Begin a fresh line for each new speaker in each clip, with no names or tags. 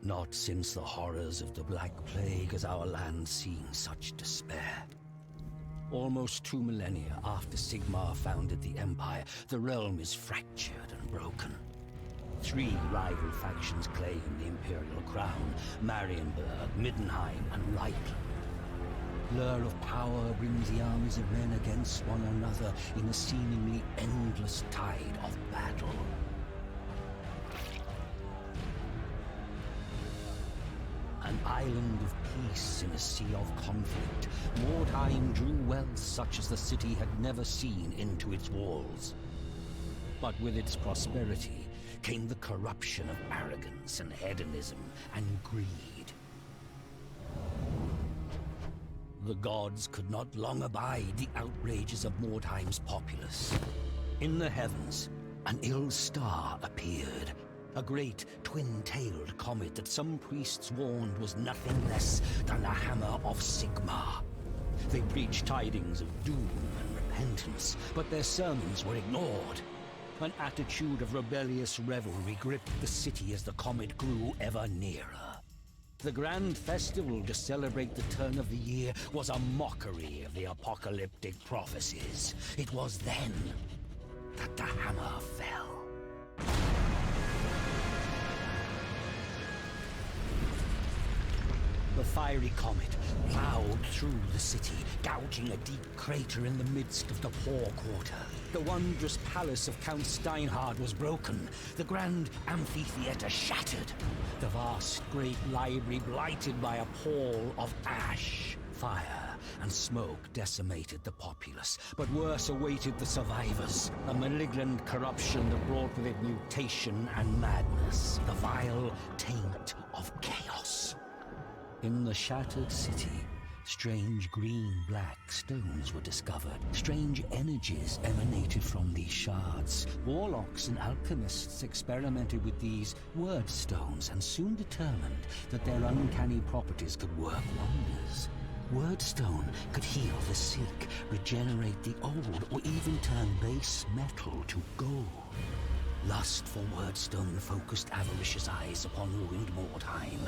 Not since the horrors of the Black Plague has our land seen such despair. Almost 2 millennia after Sigmar founded the Empire, the realm is fractured and broken. 3 rival factions claim the Imperial crown: Marienburg, Middenheim, and Reichland. Blur of power brings the armies of men against one another in a seemingly endless tide of battle. An island of peace in a sea of conflict, Mordheim drew wealth such as the city had never seen into its walls. But with its prosperity came the corruption of arrogance and hedonism and greed. The gods could not long abide the outrages of Mordheim's populace. In the heavens, an ill star appeared. A great twin-tailed comet that some priests warned was nothing less than the hammer of Sigmar. They preached tidings of doom and repentance, but their sermons were ignored. An attitude of rebellious revelry gripped the city as the comet grew ever nearer. The grand festival to celebrate the turn of the year was a mockery of the apocalyptic prophecies. It was then that the hammer fell. The fiery comet plowed through the city, gouging a deep crater in the midst of the poor quarter. The wondrous palace of Count Steinhard was broken, the grand amphitheater shattered, the vast great library blighted by a pall of ash. Fire and smoke decimated the populace, but worse awaited the survivors. A malignant corruption that brought with it mutation and madness, the vile taint of chaos. In the shattered city, strange green-black stones were discovered. Strange energies emanated from these shards. Warlocks and alchemists experimented with these word stones and soon determined that their uncanny properties could work wonders. Wordstone could heal the sick, regenerate the old, or even turn base metal to gold. Lust for Wordstone focused avaricious eyes upon ruined Mordheim.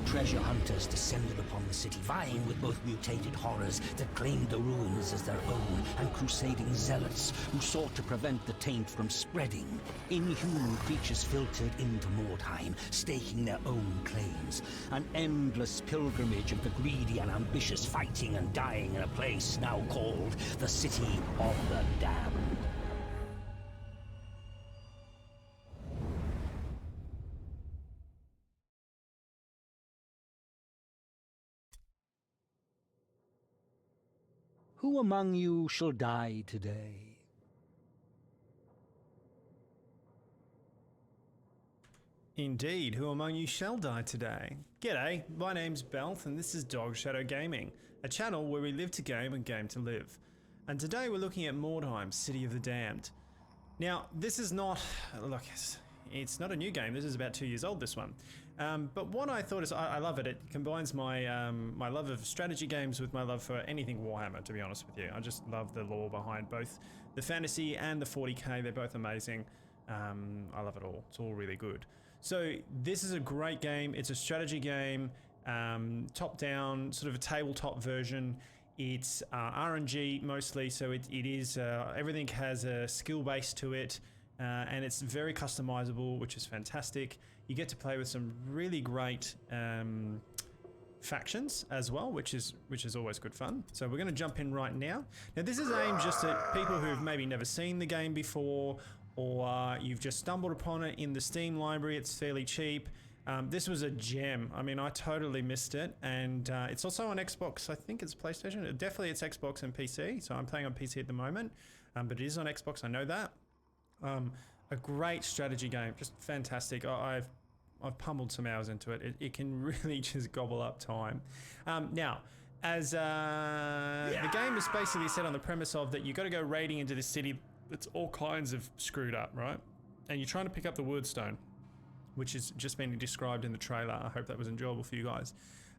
Treasure hunters descended upon the city, vying with both mutated horrors that claimed the ruins as their own, and crusading zealots who sought to prevent the taint from spreading. Inhuman creatures filtered into Mordheim, staking their own claims. An endless pilgrimage of the greedy and ambitious, fighting and dying in a place now called the City of the Damned. Who among you shall die today?
Indeed, who among you shall die today? G'day, my name's Belth and this is Dog Shadow Gaming, a channel where we live to game and game to live. And today we're looking at Mordheim, City of the Damned. Now, this is not, look, it's not a new game, this is about 2 years old, this one. But what I thought is, I love it. It combines my my love of strategy games with my love for anything Warhammer, to be honest with you. I just love the lore behind both the fantasy and the 40k. They're both amazing. I love it all. It's all really good. So this is a great game. It's a strategy game, top-down, sort of a tabletop version. It's RNG mostly, so it is, everything has a skill base to it. And it's very customizable, which is fantastic. You get to play with some really great factions as well, which is always good fun. So we're going to jump in right now. Now this is aimed just at people who have maybe never seen the game before, or you've just stumbled upon it in the Steam library. It's fairly cheap. This was a gem. I mean, I totally missed it, and it's also on Xbox. I think it's PlayStation. Definitely it's Xbox and PC. So I'm playing on PC at the moment, but it is on Xbox. I know that. A great strategy game, just fantastic. I've pummeled some hours into it. It can really just gobble up time. Now, as the game is basically set on the premise of that you got to go raiding into this city that's all kinds of screwed up, right? And you're trying to pick up the Wordstone, which is just been described in the trailer. I hope that was enjoyable for you guys.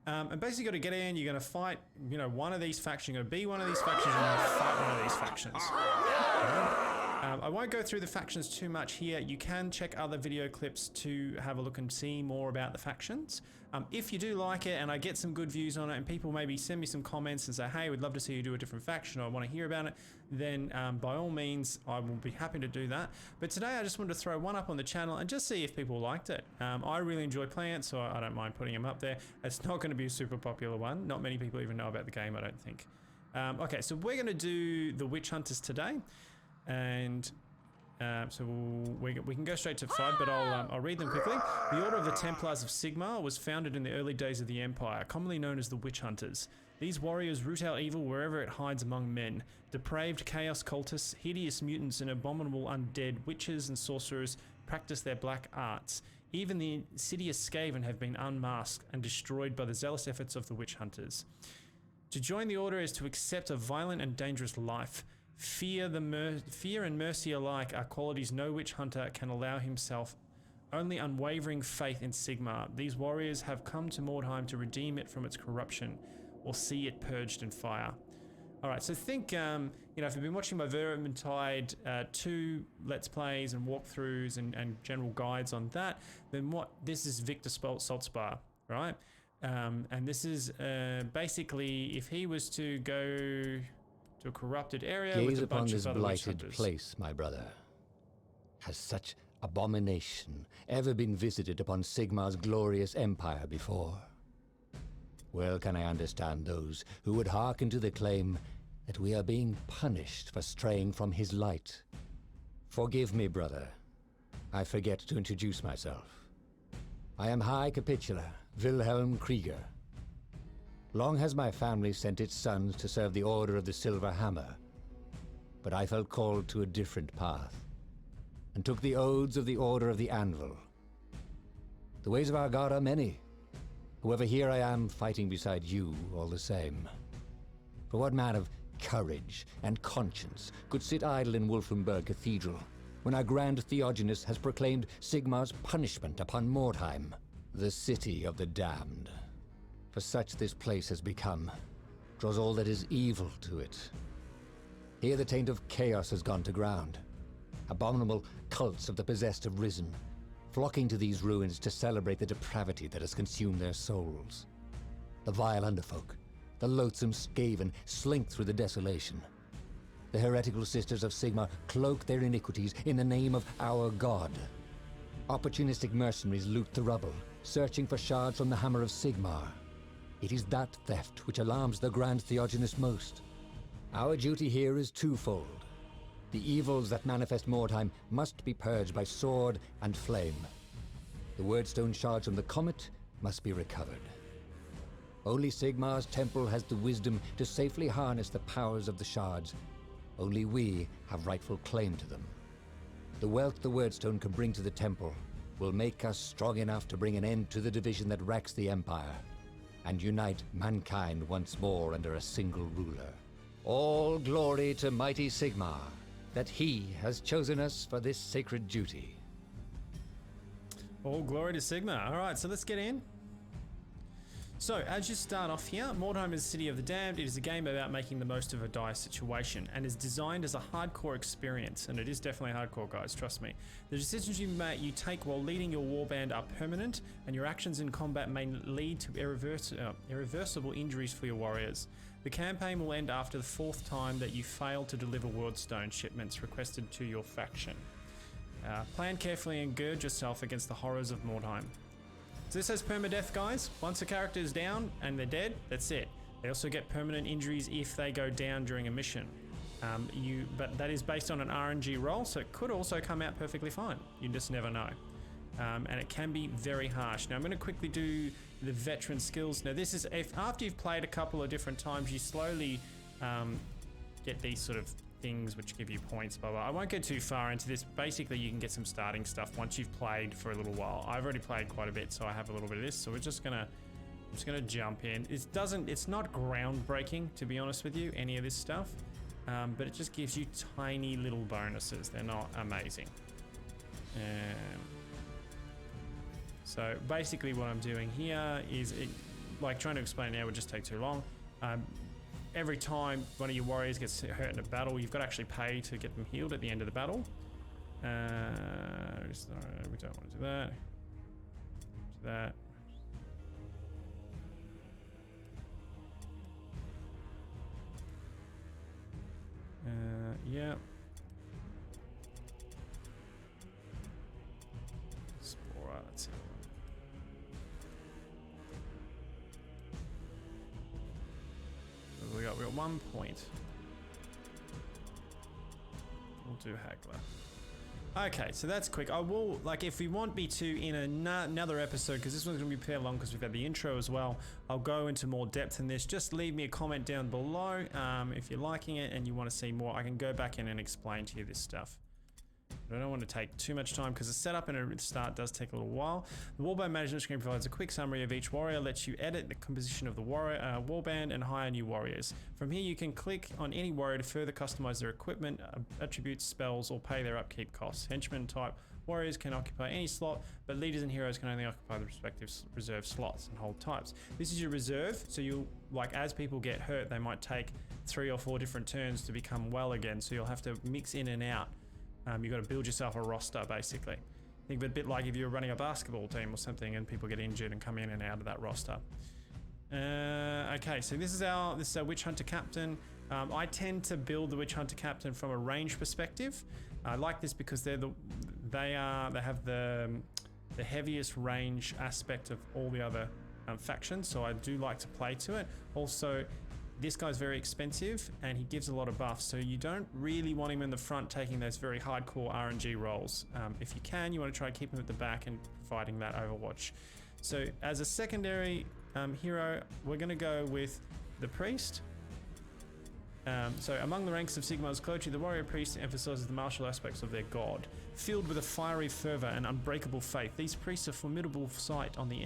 And basically you got to get in, you're going to fight, you know, one of these factions. You're going to be one of these factions, and you're going to fight one of these factions. Right? I won't go through the factions too much here. You can check other video clips to have a look and see more about the factions. If you do like it and I get some good views on it and people maybe send me some comments and say, hey, we'd love to see you do a different faction or I want to hear about it, then by all means, I will be happy to do that. But today I just wanted to throw one up on the channel and just see if people liked it. I really enjoy playing it, so I don't mind putting them up there. It's not going to be a super popular one. Not many people even know about the game, I don't think. Okay, so we're going to do the Witch Hunters today. And so we can go straight to FUD, but I'll read them quickly. The Order of the Templars of Sigmar was founded in the early days of the Empire, commonly known as the Witch Hunters. These warriors root out evil wherever it hides among men. Depraved chaos cultists, hideous mutants, and abominable undead witches and sorcerers practice their black arts. Even the insidious Skaven have been unmasked and destroyed by the zealous efforts of the Witch Hunters. To join the Order is to accept a violent and dangerous life. Fear and mercy alike are qualities no witch hunter can allow himself. Only unwavering faith in Sigmar. These warriors have come to Mordheim to redeem it from its corruption, or see it purged in fire. Alright, so think, you know, if you've been watching my Vermintide 2 Let's Plays and walkthroughs and general guides on that, then this is Victor Saltzbar, right? And this is basically, if he was to go to a corrupted area
Gaze
with a
upon
bunch
this
of other witch
blighted
hunters.
place, my brother. Has such abomination ever been visited upon Sigmar's glorious empire before? Well can I understand those who would hearken to the claim that we are being punished for straying from his light. Forgive me, brother. I forget to introduce myself. I am High Capitular Wilhelm Krieger. Long has my family sent its sons to serve the Order of the Silver Hammer, but I felt called to a different path, and took the oaths of the Order of the Anvil. The ways of our God are many. However, here I am fighting beside you all the same. For what man of courage and conscience could sit idle in Wolfenburg Cathedral when our Grand Theogenes has proclaimed Sigmar's punishment upon Mordheim, the city of the damned? For such this place has become, draws all that is evil to it. Here the taint of chaos has gone to ground. Abominable cults of the possessed have risen, flocking to these ruins to celebrate the depravity that has consumed their souls. The vile underfolk, the loathsome Skaven, slink through the desolation. The heretical sisters of Sigmar cloak their iniquities in the name of our God. Opportunistic mercenaries loot the rubble, searching for shards from the hammer of Sigmar. It is that theft which alarms the Grand Theogenes most. Our duty here is twofold. The evils that manifest Mordheim must be purged by sword and flame. The Wordstone shards from the comet must be recovered. Only Sigmar's temple has the wisdom to safely harness the powers of the shards. Only we have rightful claim to them. The wealth the Wordstone can bring to the temple will make us strong enough to bring an end to the division that wrecks the Empire, and unite mankind once more under a single ruler. All glory to mighty Sigmar, that he has chosen us for this sacred duty.
All glory to Sigmar. Alright, so let's get in. So, as you start off here, Mordheim is the City of the Damned. It is a game about making the most of a dire situation and is designed as a hardcore experience, and it is definitely hardcore, guys, trust me. The decisions you take while leading your warband are permanent, and your actions in combat may lead to irreversible injuries for your warriors. The campaign will end after the 4th time that you fail to deliver Wordstone shipments requested to your faction. Plan carefully and gird yourself against the horrors of Mordheim. So this has permadeath, guys. Once a character is down and they're dead, that's it. They also get permanent injuries if they go down during a mission. But that is based on an RNG roll, so it could also come out perfectly fine. You just never know. And it can be very harsh. Now I'm going to quickly do the veteran skills. Now this is if after you've played a couple of different times, you slowly get these sort of things which give you points, blah, blah. I won't go too far into this. Basically, you can get some starting stuff once you've played for a little while. I've already played quite a bit, so I have a little bit of this. So I'm just gonna jump in. It's not groundbreaking, to be honest with you, any of this stuff, but it just gives you tiny little bonuses. They're not amazing. So basically, what I'm doing here is like trying to explain now would just take too long. every time one of your warriors gets hurt in a battle, you've got to actually pay to get them healed at the end of the battle. Sorry, we don't want to do that. Do that. Yeah. Explorer, let's have a look. We got 1 point. We'll do Haggler. Okay, so that's quick. I will, like, if we want me to in another episode, because this one's going to be fairly long because we've had the intro as well, I'll go into more depth in this. Just leave me a comment down below if you're liking it and you want to see more. I can go back in and explain to you this stuff. But I don't want to take too much time because the setup and the start does take a little while. The Warband management screen provides a quick summary of each warrior, lets you edit the composition of the warband and hire new warriors. From here you can click on any warrior to further customize their equipment, attributes, spells, or pay their upkeep costs. Henchmen type warriors can occupy any slot, but leaders and heroes can only occupy the respective reserve slots and hold types. This is your reserve, so you'll, like, as people get hurt, they might take 3 or 4 different turns to become well again, so you'll have to mix in and out. You've got to build yourself a roster, basically. Think of it a bit like if you're running a basketball team or something and people get injured and come in and out of that roster. Okay, so this is our Witch Hunter Captain. I tend to build the Witch Hunter Captain from a range perspective. I like this because they have the heaviest range aspect of all the other factions, so I do like to play to it. Also, this guy's very expensive and he gives a lot of buffs, so you don't really want him in the front taking those very hardcore RNG rolls. If you can, you want to try to keep him at the back and providing that overwatch. So as a secondary hero, we're going to go with the priest. So among the ranks of Sigmar's clergy, the warrior priest emphasizes the martial aspects of their god. Filled with a fiery fervor and unbreakable faith, these priests are formidable sight to the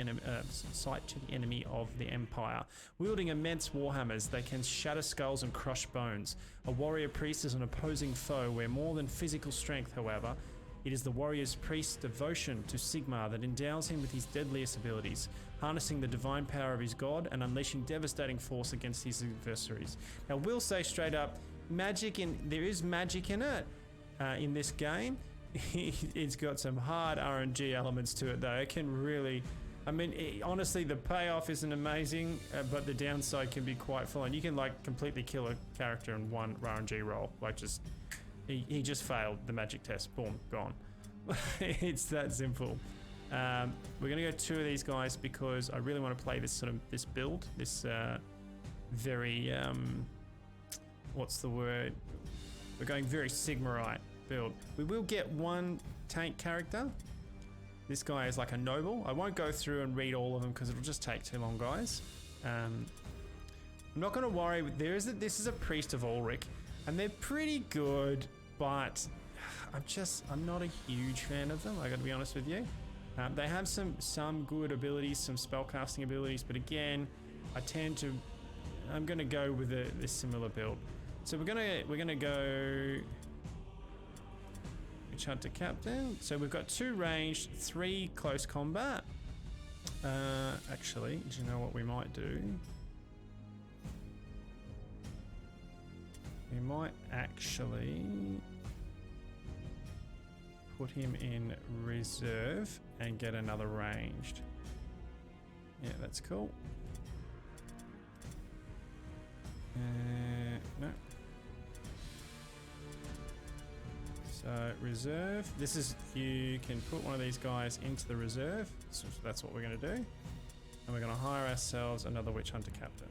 enemy of the Empire. Wielding immense warhammers, they can shatter skulls and crush bones. A warrior priest is an opposing foe, where more than physical strength, however, it is the warrior's priest's devotion to Sigmar that endows him with his deadliest abilities, harnessing the divine power of his god and unleashing devastating force against his adversaries. Now, we'll say straight up, there is magic in it, in this game. It's got some hard RNG elements to it, though. It can really, I mean, honestly, the payoff isn't amazing, but the downside can be quite full. And you can, like, completely kill a character in one RNG roll. Like, just, he just failed the magic test. Boom, gone. It's that simple. We're gonna go 2 of these guys because I really want to play this this build. This very what's the word? We're going very Sigmarite build. We will get 1 tank character. This guy is like a noble. I won't go through and read all of them because it'll just take too long, guys. I'm not going to worry. This is a priest of Ulrich, and they're pretty good, but I'm not a huge fan of them. I got to be honest with you. They have some good abilities, some spellcasting abilities, but again, I'm going to go with this similar build. So we're gonna go Witch Hunter Captain. So we've got 2 ranged, 3 close combat. Actually, do you know what we might do? We might actually put him in reserve and get another ranged. Yeah, that's cool. No. So reserve. This is, you can put one of these guys into the reserve. So that's what we're going to do. And we're going to hire ourselves another Witch Hunter Captain.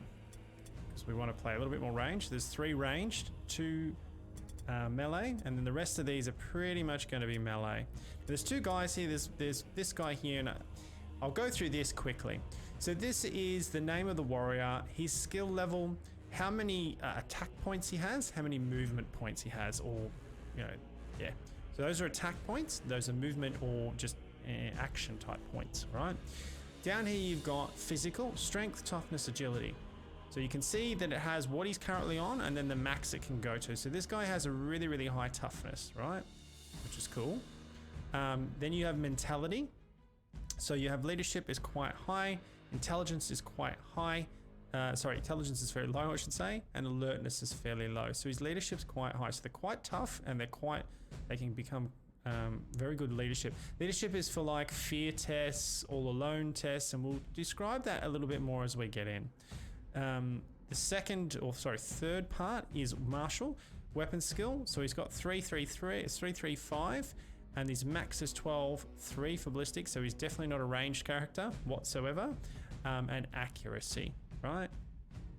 Because we want to play a little bit more range. There's 3 ranged, 2 melee, and then the rest of these are pretty much going to be melee. There's 2 guys here. There's this guy here, and I'll go through this quickly. So this is the name of the warrior, his skill level, how many attack points he has, how many movement points he has, or, you know, yeah. So those are attack points, those are movement or just action type points, right? Down here you've got physical, strength, toughness, agility. So you can see that it has what he's currently on and then the max it can go to. So this guy has a really, really high toughness, right? Which is cool. Then you have mentality. So you have leadership is quite high, intelligence is quite high, Sorry, intelligence is very low, I should say, and alertness is fairly low. So his leadership's quite high. So they're quite tough, and they can become very good leadership. Leadership is for like fear tests, all alone tests, and we'll describe that a little bit more as we get in. The third part is martial weapon skill. So he's got 3-3-5, and his max is 12-3 for ballistic. So he's definitely not a ranged character whatsoever, and accuracy, right?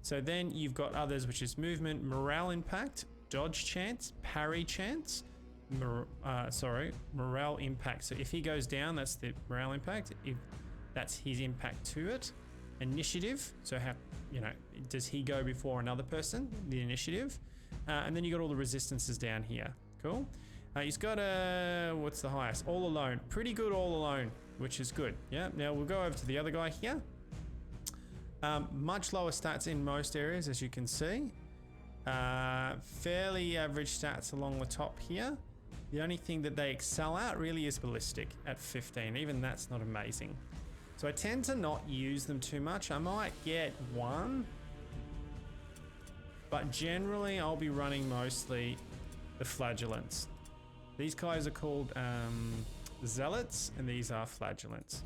So then you've got others, which is movement, morale impact, dodge chance, parry chance. Morale impact. So if he goes down, that's the morale impact. If that's his impact to it. Initiative. So how, does he go before another person? The initiative. And then you got all the resistances down here. Cool. He's got what's the highest? All alone. Pretty good all alone, which is good. Yeah. Now we'll go over to the other guy here. Much lower stats in most areas, as you can see. Fairly average stats along the top here. The only thing that they excel at really is ballistic at 15. Even that's not amazing. So I tend to not use them too much. I might get one, but generally I'll be running mostly the flagellants. These guys are called zealots, and these are flagellants.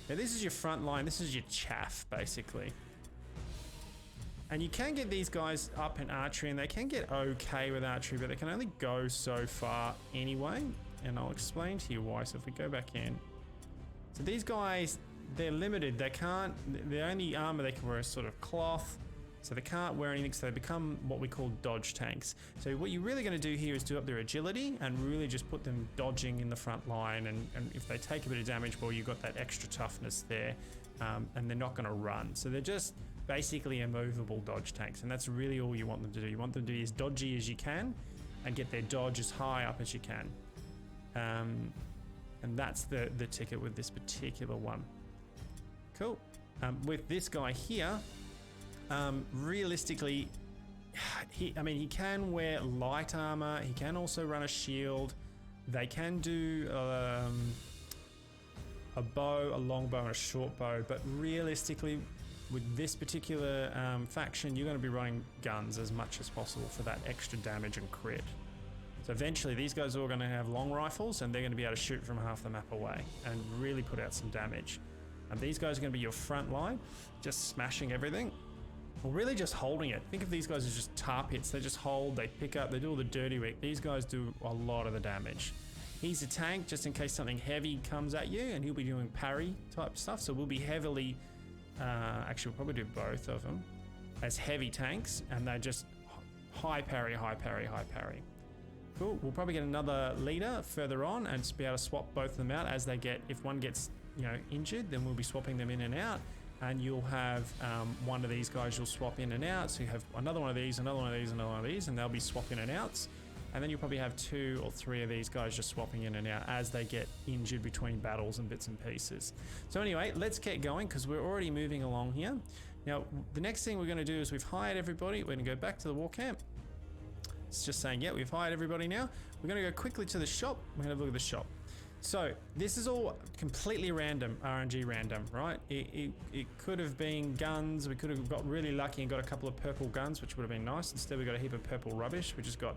Now this is your front line. This is your chaff, basically. And you can get these guys up in archery, and they can get okay with archery, but they can only go so far anyway. And I'll explain to you why. So if we go back in. So these guys, they're limited. They can't, the only armor they can wear is sort of cloth. So they can't wear anything, so they become what we call dodge tanks. So what you're really going to do here is do up their agility and really just put them dodging in the front line. And if they take a bit of damage, well, you've got that extra toughness there, and they're not going to run. So they're just basically immovable dodge tanks, and that's really all you want them to do. You want them to be as dodgy as you can and get their dodge as high up as you can. And that's the ticket with this particular one. Cool. With this guy here, realistically, he can wear light armor. He can also run a shield. They can do a bow, a long bow, and a short bow, but realistically, with this particular faction, you're going to be running guns as much as possible for that extra damage and crit. So eventually these guys are all going to have long rifles, and they're going to be able to shoot from half the map away and really put out some damage. And these guys are going to be your front line, just smashing everything. Or really just holding it. Think of these guys as just tar pits. They just hold, they pick up, they do all the dirty work. These guys do a lot of the damage. He's a tank just in case something heavy comes at you, and he'll be doing parry type stuff. So we'll be heavily... actually, we'll probably do both of them as heavy tanks, and they're just high parry, high parry, high parry. Cool. We'll probably get another leader further on and just be able to swap both of them out as they get, if one gets, injured, then we'll be swapping them in and out, and you'll have one of these guys you'll swap in and out. So you have another one of these, another one of these, another one of these, and they'll be swapping in and outs. And then you'll probably have 2 or 3 of these guys just swapping in and out as they get injured between battles and bits and pieces. So anyway, let's get going because we're already moving along here. Now, the next thing we're going to do is we've hired everybody. We're going to go back to the war camp. It's just saying, yeah, we've hired everybody now. We're going to go quickly to the shop. We're going to have a look at the shop. So this is all completely random, RNG random, right? It could have been guns. We could have got really lucky and got a couple of purple guns, which would have been nice. Instead, we got a heap of purple rubbish. We just got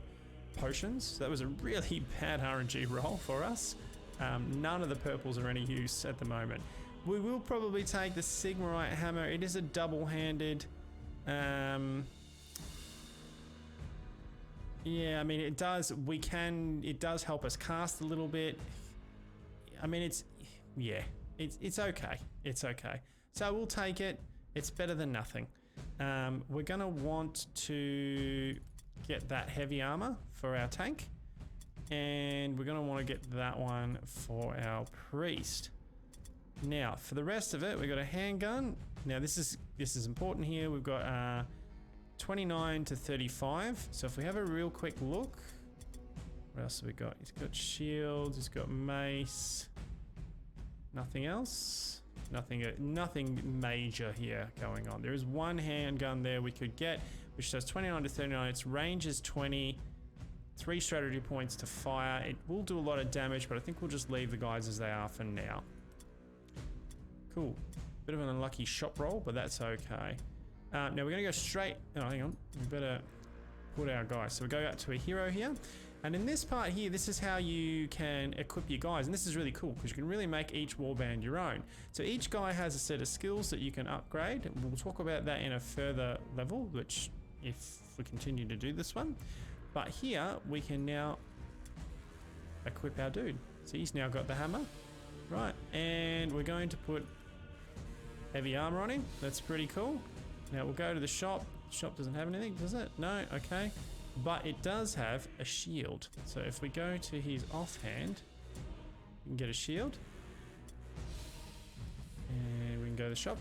potions. So that was a really bad RNG roll for us. None of the purples are any use at the moment. We will probably take the Sigmarite hammer. It is a double-handed. Yeah, I mean, it does. It does help us cast a little bit. I mean, it's okay. It's okay. So we'll take it. It's better than nothing. We're gonna want to get that heavy armor for our tank, and we're going to want to get that one for our priest. Now for the rest of it, we've got a handgun. Now this is important here. We've got 29 to 35. So if we have a real quick look, what else have we got? He's got shields, he's got mace, nothing else. Nothing major here going on. There is one handgun there we could get, which does 29 to 39. Its range is 20, 3 strategy points to fire. It will do a lot of damage, but I think we'll just leave the guys as they are for now. Cool. Bit of an unlucky shop roll, but that's okay. Now we're going to go straight. Oh, hang on. We better put our guys. So we go out to a hero here. And in this part here, this is how you can equip your guys. And this is really cool because you can really make each warband your own. So each guy has a set of skills that you can upgrade. And we'll talk about that in a further level, which if we continue to do this one. But here we can now equip our dude. So he's now got the hammer. Right. And we're going to put heavy armor on him. That's pretty cool. Now we'll go to the shop. Shop doesn't have anything, does it? No, okay. But it does have a shield. So if we go to his offhand, we can get a shield. And we can go to the shop.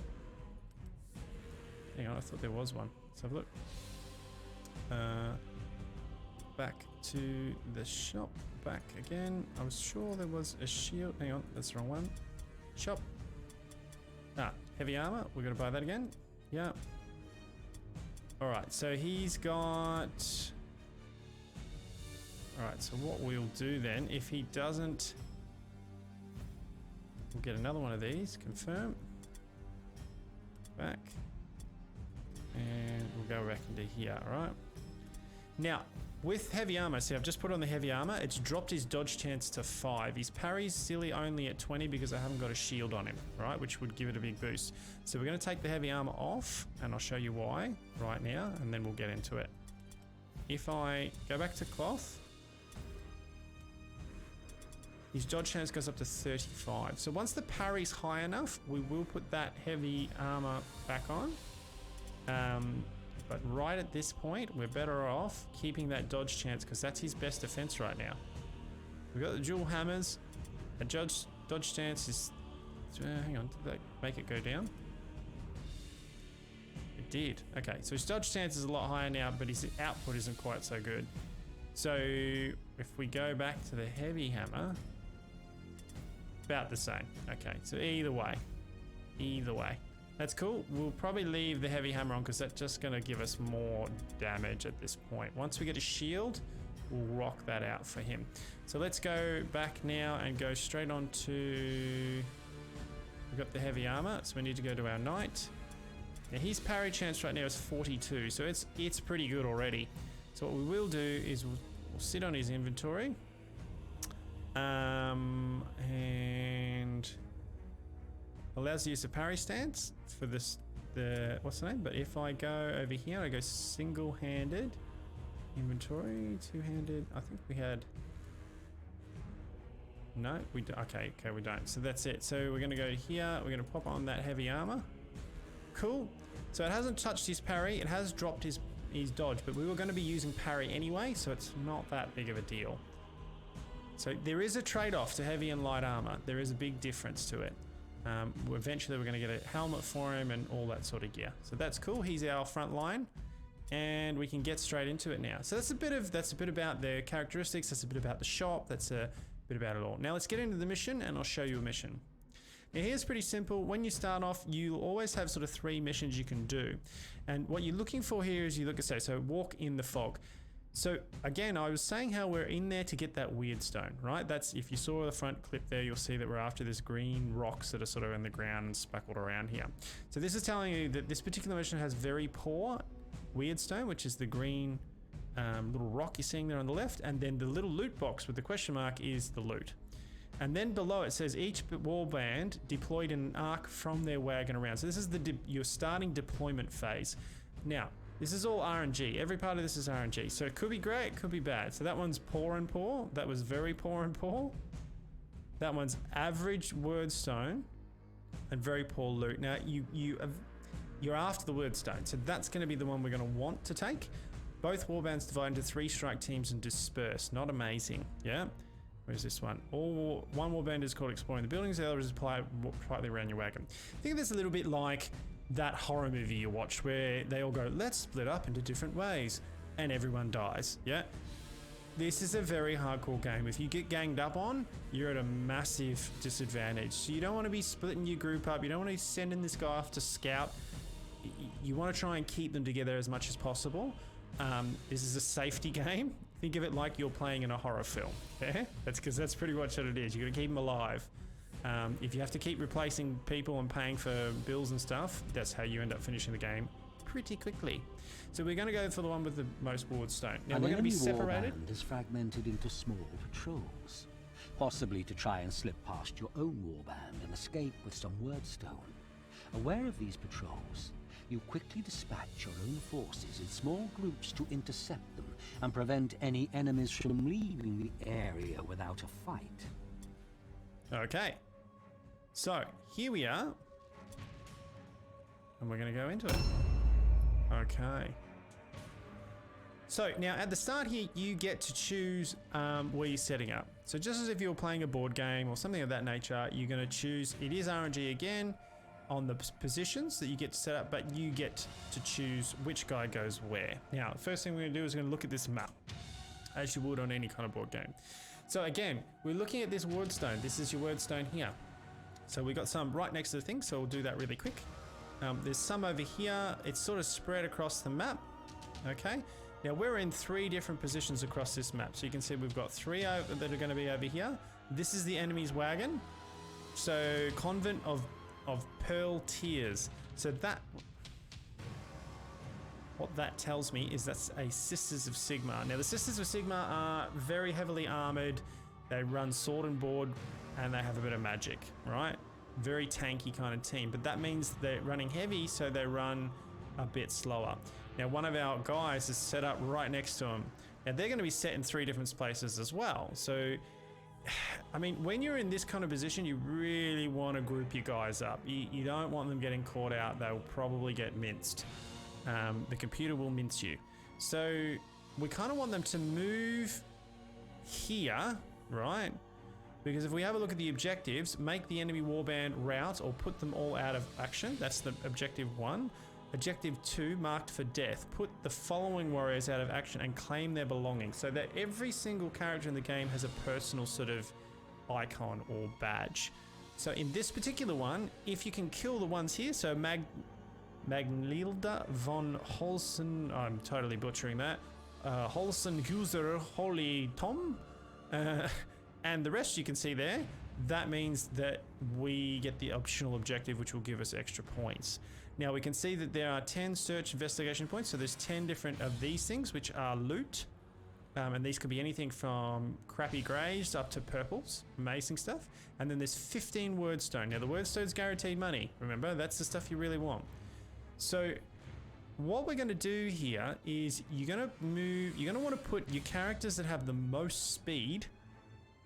Hang on, I thought there was one. Let's have a look. Back to the shop. Back again. I was sure there was a shield. Hang on, that's the wrong one. Shop. Ah, heavy armor. We're going to buy that again. Yeah. Alright, so he's got... Alright, so what we'll do then, if he doesn't... We'll get another one of these. Confirm. Back. And we'll go back into here, alright? Now, with heavy armor, see I've just put on the heavy armor, it's dropped his dodge chance to 5. His parry's silly only at 20 because I haven't got a shield on him, right? Which would give it a big boost. So we're going to take the heavy armor off, and I'll show you why right now, and then we'll get into it. If I go back to cloth, his dodge chance goes up to 35. So once the parry's high enough, we will put that heavy armor back on. But right at this point, we're better off keeping that dodge chance because that's his best defense right now. We've got the dual hammers. A dodge chance is... hang on, did that make it go down? It did. Okay, so his dodge chance is a lot higher now, but his output isn't quite so good. So if we go back to the heavy hammer, about the same. Okay, so either way. That's cool. We'll probably leave the heavy hammer on because that's just going to give us more damage at this point. Once we get a shield, we'll rock that out for him. So let's go back now and go straight on to... We've got the heavy armor, so we need to go to our knight. Now his parry chance right now is 42, so it's pretty good already. So what we will do is we'll sit on his inventory. And... allows the use of parry stance for this, what's the name? But if I go over here, I go single-handed, inventory, two-handed. I think we had, no, we do. Okay, we don't. So that's it. So we're going to go here. We're going to pop on that heavy armor. Cool. So it hasn't touched his parry. It has dropped his dodge, but we were going to be using parry anyway, so it's not that big of a deal. So there is a trade-off to heavy and light armor. There is a big difference to it. Eventually we're going to get a helmet for him and all that sort of gear. So that's cool. He's our front line and we can get straight into it now. So that's a bit about the characteristics. That's a bit about the shop. That's a bit about it all. Now let's get into the mission and I'll show you a mission. Now here's pretty simple. When you start off, you'll always have sort of 3 missions you can do. And what you're looking for here is you look at, so walk in the fog. So again, I was saying how we're in there to get that weird stone, right? That's, if you saw the front clip there, you'll see that we're after this green rocks that are sort of in the ground and speckled around here. So this is telling you that this particular mission has very poor weird stone, which is the green little rock you're seeing there on the left, and then the little loot box with the question mark is the loot. And then below it says each warband deployed in an arc from their wagon around. So this is your starting deployment phase. Now, this is all RNG. Every part of this is RNG. So it could be great, it could be bad. So that one's poor and poor. That was very poor and poor. That one's average word stone and very poor loot. Now you're after the word stone. So that's going to be the one we're going to want to take. Both warbands divide into 3 strike teams and disperse. Not amazing. Yeah. Where's this one? One warband is called exploring the buildings. The other is quietly around your wagon. Think of this a little bit like that horror movie you watched where they all go, let's split up into different ways, and everyone dies. Yeah. This is a very hardcore game. If you get ganged up on, you're at a massive disadvantage. So you don't want to be splitting your group up. You don't want to be sending this guy off to scout. You want to try and keep them together as much as possible. This is a safety game. Think of it like you're playing in a horror film. Yeah? That's because that's pretty much what it is. You got to keep them alive. If you have to keep replacing people and paying for bills and stuff, that's how you end up finishing the game pretty quickly. So we're going to go for the one with the most ward stone. Now we're going to be separated.
Warband is fragmented into small patrols, possibly to try and slip past your own warband and escape with some wordstone. Aware of these patrols, you quickly dispatch your own forces in small groups to intercept them and prevent any enemies from leaving the area without a fight.
Okay. So here we are. And we're going to go into it. Okay. So now at the start here, you get to choose where you're setting up. So just as if you were playing a board game or something of that nature, you're going to choose, it is RNG again, on the positions that you get to set up, but you get to choose which guy goes where. Now, the first thing we're going to do is we're going to look at this map, as you would on any kind of board game. So again, we're looking at this wordstone. This is your wordstone here. So we got some right next to the thing, so we'll do that really quick. There's some over here. It's sort of spread across the map. Okay. Now we're in 3 different positions across this map. So you can see we've got 3 that are going to be over here. This is the enemy's wagon. So Convent of Pearl Tears. So that, what that tells me is that's a Sisters of Sigmar. Now the Sisters of Sigmar are very heavily armored. They run sword and board, and they have a bit of magic, right? Very tanky kind of team, but that means they're running heavy, so they run a bit slower. Now one of our guys is set up right next to them. Now they're going to be set in 3 different places as well. So I mean, when you're in this kind of position, you really want to group your guys up. You don't want them getting caught out. They'll probably get minced. The computer will mince you. So we kind of want them to move here, right? Because if we have a look at the objectives, make the enemy warband rout or put them all out of action. That's the objective 1. Objective 2, marked for death. Put the following warriors out of action and claim their belongings. So that every single character in the game has a personal sort of icon or badge. So in this particular one, if you can kill the ones here, so Magnilda von Holsen, I'm totally butchering that, Holsenhuser Holy Tom, and the rest you can see there, that means that we get the optional objective, which will give us extra points. Now we can see that there are 10 search investigation points, so there's 10 different of these things, which are loot. And these could be anything from crappy greys up to purples, amazing stuff. And then there's 15 wordstone. Now the wordstone's guaranteed money. Remember, that's the stuff you really want. So what we're going to do here is you're going to want to put your characters that have the most speed,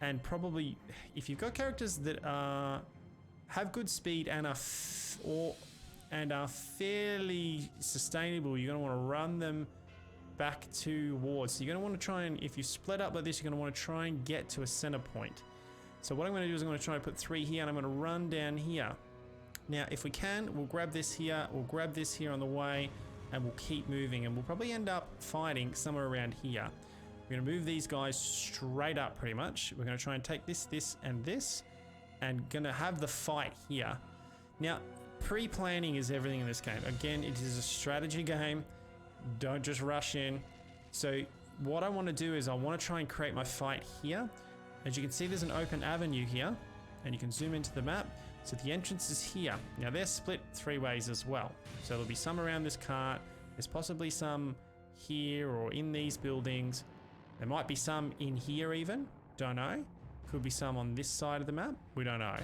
and probably if you've got characters that have good speed and are fairly sustainable, you're going to want to run them back towards. So you're going to want to try and, if you split up like this, you're going to want to try and get to a center point. So what I'm going to do is I'm going to try and put 3 here, and I'm going to run down here. Now, if we can, we'll grab this here, we'll grab this here on the way, and we'll keep moving, and we'll probably end up fighting somewhere around here. We're going to move these guys straight up pretty much. We're going to try and take this, this, and this, and going to have the fight here. Now, pre-planning is everything in this game. Again, it is a strategy game. Don't just rush in. So what I want to do is I want to try and create my fight here. As you can see, there's an open avenue here, and you can zoom into the map. So the entrance is here. Now they're split 3 ways as well. So there'll be some around this cart. There's possibly some here or in these buildings. There might be some in here even. Don't know. Could be some on this side of the map. We don't know.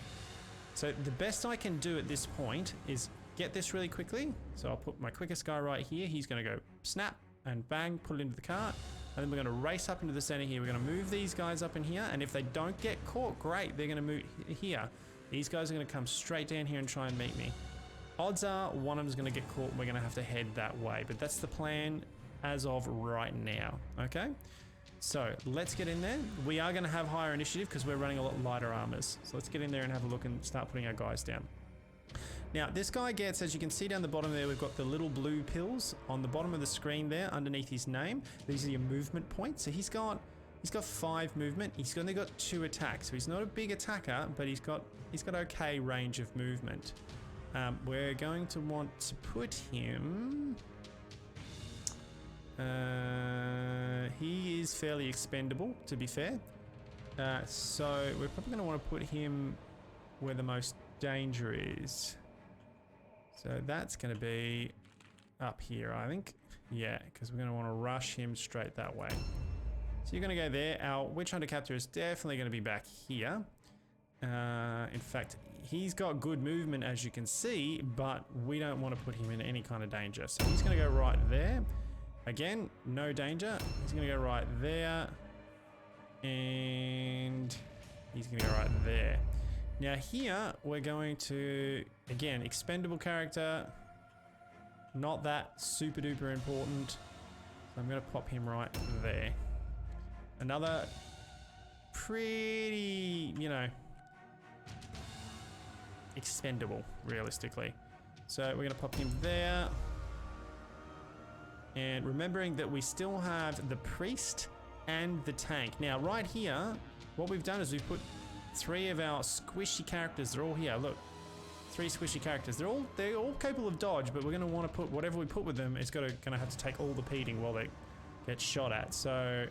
So the best I can do at this point is get this really quickly. So I'll put my quickest guy right here. He's going to go snap and bang, put it into the cart. And then we're going to race up into the center here. We're going to move these guys up in here. And if they don't get caught, great. They're going to move here. These guys are going to come straight down here and try and meet me. Odds are one of them is going to get caught and we're going to have to head that way. But that's the plan as of right now. Okay? So let's get in there. We are going to have higher initiative because we're running a lot lighter armors. So let's get in there and have a look and start putting our guys down. Now this guy gets, as you can see down the bottom there, we've got the little blue pills on the bottom of the screen there underneath his name. These are your movement points. So he's got 5 movement. He's only got 2 attacks. So he's not a big attacker, but he's got okay range of movement. We're going to want to put him... he is fairly expendable, to be fair. So we're probably going to want to put him where the most danger is. So that's going to be up here, I think. Yeah, because we're going to want to rush him straight that way. So you're going to go there. Our Witch Hunter Captor is definitely going to be back here. In fact, he's got good movement, as you can see, but we don't want to put him in any kind of danger. So he's going to go right there. Again, no danger. He's going to go right there. And he's going to go right there. Now here, we're going to, again, expendable character. Not that super duper important. So I'm going to pop him right there. Another pretty, you know, expendable, realistically. So we're going to pop him there. And remembering that we still have the priest and the tank. Now, right here, what we've done is we've put 3 of our squishy characters. They're all here. Look, 3 squishy characters. They're all capable of dodge, but we're going to want to put whatever we put with them. It's going to have to take all the beating while they get shot at. So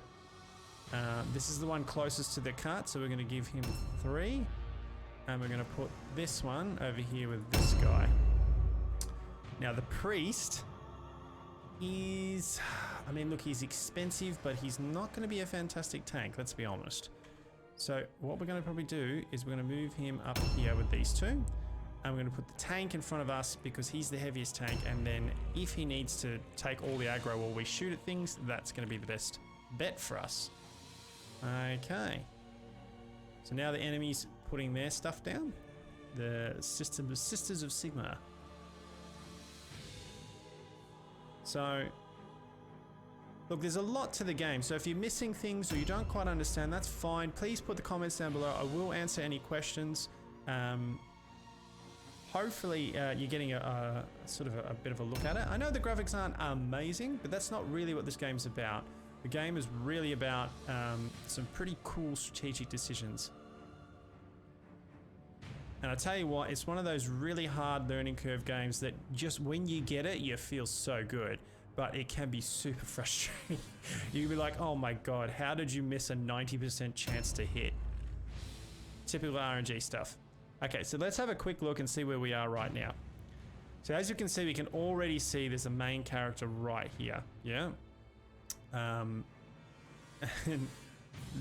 this is the one closest to the cut. So we're going to give him 3, and we're going to put this one over here with this guy. Now the priest is, I mean, look, he's expensive, but he's not going to be a fantastic tank. Let's be honest. So what we're going to probably do is we're going to move him up here with these 2. And we're going to put the tank in front of us because he's the heaviest tank. And then if he needs to take all the aggro while we shoot at things, that's going to be the best bet for us. Okay. So now the enemy's putting their stuff down. The Sisters of Sigmar. So, look, there's a lot to the game. So if you're missing things or you don't quite understand, that's fine. Please put the comments down below. I will answer any questions. Hopefully you're getting a sort of a bit of a look at it. I know the graphics aren't amazing, but that's not really what this game's about. The game is really about some pretty cool strategic decisions. And I tell you what, it's one of those really hard learning curve games that just when you get it, you feel so good. But it can be super frustrating. You'll be like, oh my god, how did you miss a 90% chance to hit? Typical RNG stuff. Okay, so let's have a quick look and see where we are right now. So as you can see, we can already see there's a main character right here. Yeah. And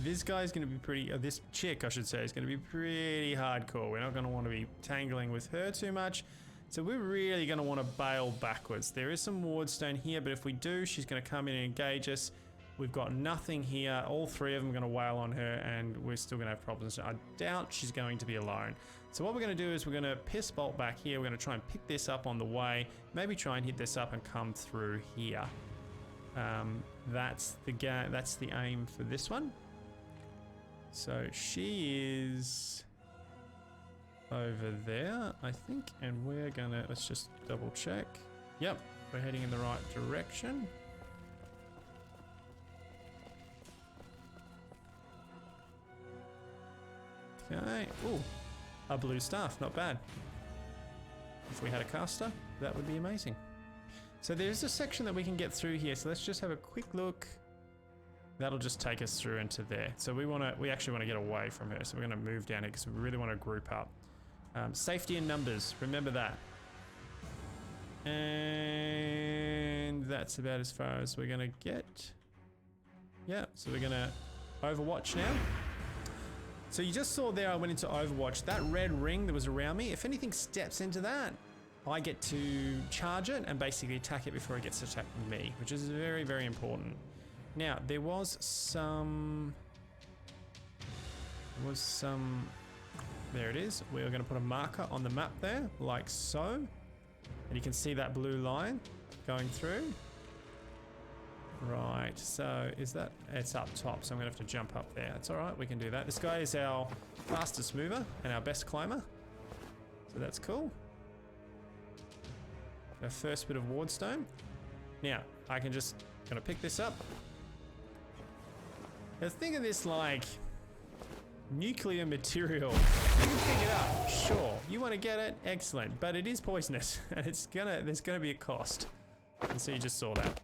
this guy's going to be pretty, this chick I should say, is going to be pretty hardcore. We're not going to want to be tangling with her too much. So we're really going to want to bail backwards. There is some wardstone here, but if we do, she's going to come in and engage us. We've got nothing here. All 3 of them are going to wail on her, and we're still going to have problems. I doubt she's going to be alone. So what we're going to do is we're going to piss bolt back here. We're going to try and pick this up on the way. Maybe try and hit this up and come through here. That's the aim for this one. So she is over there, I think, and we're gonna, let's just double check. Yep, we're heading in the right direction. Okay, ooh, a blue staff, not bad. If we had a caster, that would be amazing. So there's a section that we can get through here, so let's just have a quick look. That'll just take us through into there. So we actually want to get away from her. So we're going to move down here because we really want to group up. Safety in numbers, remember that. And that's about as far as we're going to get. Yeah, so we're going to Overwatch now. So you just saw there I went into Overwatch. That red ring that was around me, if anything steps into that, I get to charge it and basically attack it before it gets attacked with me, which is very, very important. Now, there was some, there it is. We're going to put a marker on the map there, like so. And you can see that blue line going through. Right, so is that, it's up top, so I'm going to have to jump up there. That's all right, we can do that. This guy is our fastest mover and our best climber. So that's cool. Our first bit of wardstone. Now, I can just, gonna pick this up. Now think of this like nuclear material. You can pick it up, sure. You want to get it, excellent. But it is poisonous, and there's gonna be a cost. And so you just saw that.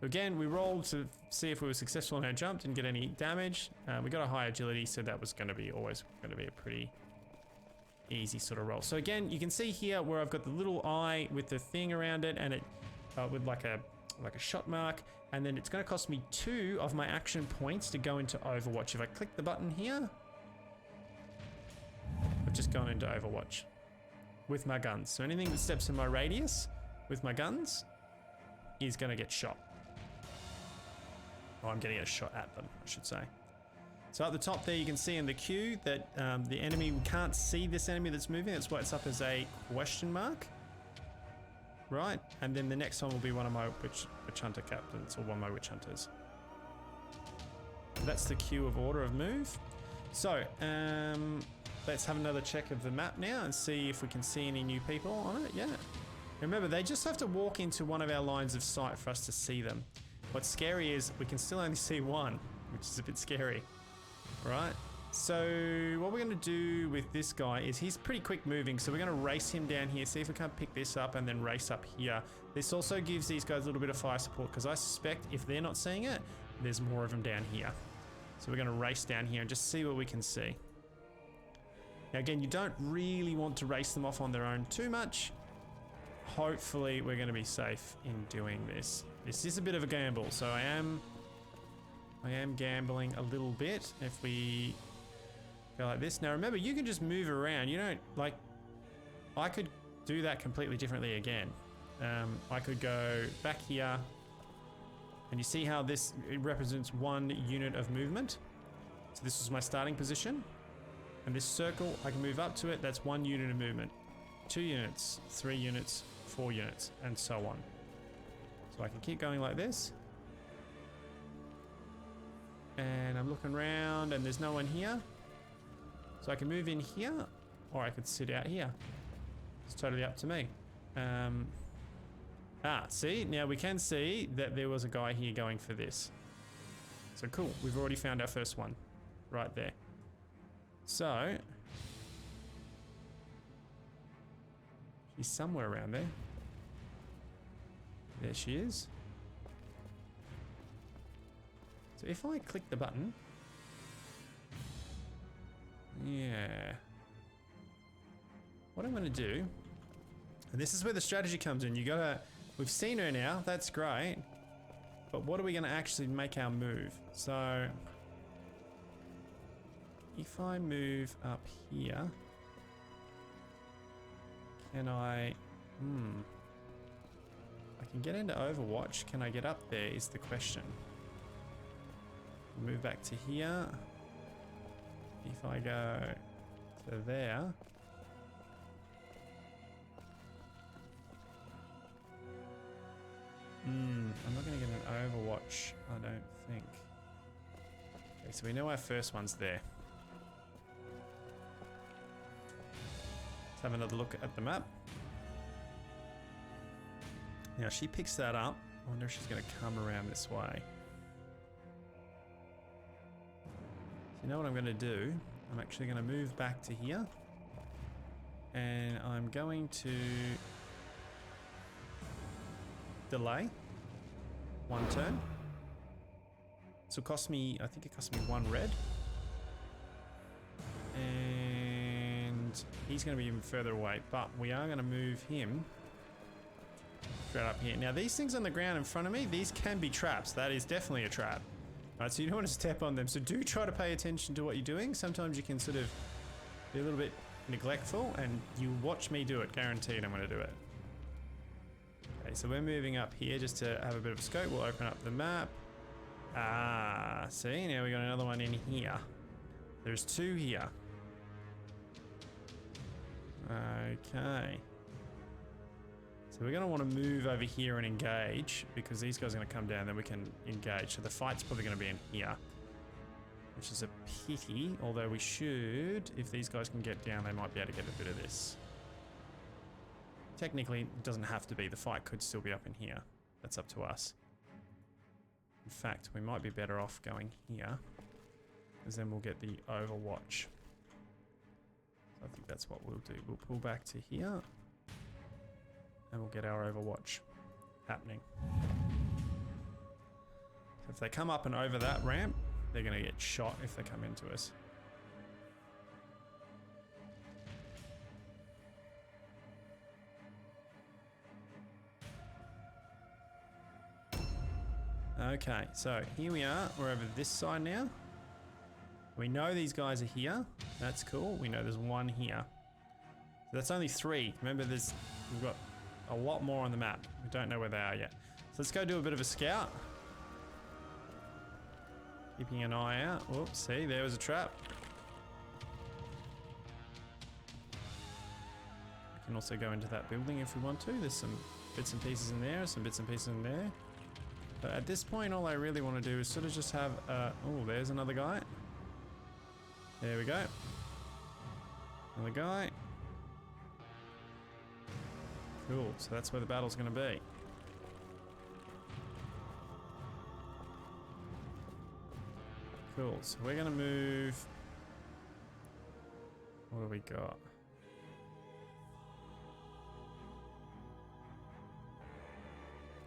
So again, we rolled to see if we were successful in our jump. Didn't get any damage. We got a high agility, so that was gonna be always gonna be a pretty easy sort of roll. So again, you can see here where I've got the little eye with the thing around it, and it with like a shot mark, and then it's going to cost me 2 of my action points to go into Overwatch. If I click the button here, I've just gone into Overwatch with my guns. So anything that steps in my radius with my guns is going to get shot. Oh, I'm getting a shot at them, I should say. So at the top there, you can see in the queue that the enemy, we can't see this enemy that's moving. That's why it's up as a question mark. Right, and then the next one will be one of my witch hunter captains, or one of my witch hunters. That's the queue of order of move. So, let's have another check of the map now and see if we can see any new people on it. Yeah. Remember, they just have to walk into one of our lines of sight for us to see them. What's scary is we can still only see one, which is a bit scary. Right, so what we're going to do with this guy is he's pretty quick moving, so we're going to race him down here, see if we can't pick this up and then race up here. This also gives these guys a little bit of fire support, because I suspect if they're not seeing it, there's more of them down here. So we're going to race down here and just see what we can see. Now again, you don't really want to race them off on their own too much. Hopefully we're going to be safe in doing this. This is a bit of a gamble, so I am gambling a little bit if we go like this. Now remember, you can just move around. You don't, like, I could do that completely differently again. I could go back here, and you see how this, it represents 1 unit of movement. So this is my starting position. And this circle, I can move up to it. That's 1 unit of movement. 2 units, 3 units, 4 units, and so on. So I can keep going like this. And I'm looking around and there's no one here. So I can move in here, or I could sit out here. It's totally up to me. See, now we can see that there was a guy here going for this. So cool, we've already found our first one right there. So she's somewhere around there. There she is. So if I click the button, yeah, what I'm going to do, and this is where the strategy comes in. You gotta, we've seen her now, that's great, but what are we going to actually make our move? So if I move up here, can I can get into Overwatch. Can I get up there is the question. Move back to here. If I go to there, I'm not going to get an Overwatch, I don't think. Okay, so we know our first one's there. Let's have another look at the map. Now she picks that up. I wonder if she's going to come around this way. You know what I'm going to do? I'm actually going to move back to here, and I'm going to delay 1 turn. So it cost me, I think it cost me 1 red, and he's going to be even further away, but we are going to move him straight up here. Now these things on the ground in front of me, these can be traps. That is definitely a trap. Right, so you don't want to step on them, so do try to pay attention to what you're doing. Sometimes you can sort of be a little bit neglectful, and you watch me do it. Guaranteed I'm going to do it. Okay, so we're moving up here just to have a bit of a scope. We'll open up the map. See, now we got another one in here. There's 2 here. Okay. So we're going to want to move over here and engage, because these guys are going to come down, then we can engage. So the fight's probably going to be in here, which is a pity, although we should, if these guys can get down, they might be able to get a bit of this. Technically, it doesn't have to be. The fight could still be up in here. That's up to us. In fact, we might be better off going here, because then we'll get the Overwatch. So I think that's what we'll do. We'll pull back to here, and we'll get our Overwatch happening. If they come up and over that ramp, they're going to get shot if they come into us. Okay, so here we are. We're over this side now. We know these guys are here. That's cool. We know there's one here. So that's only 3. Remember, we've got a lot more on the map. We don't know where they are yet. So let's go do a bit of a scout. Keeping an eye out. Whoops, see, there was a trap. We can also go into that building if we want to. There's some bits and pieces in there, some bits and pieces in there. But at this point, all I really want to do is sort of just have oh, there's another guy. There we go. Another guy. Cool, so that's where the battle's going to be. Cool, so we're going to move... What do we got?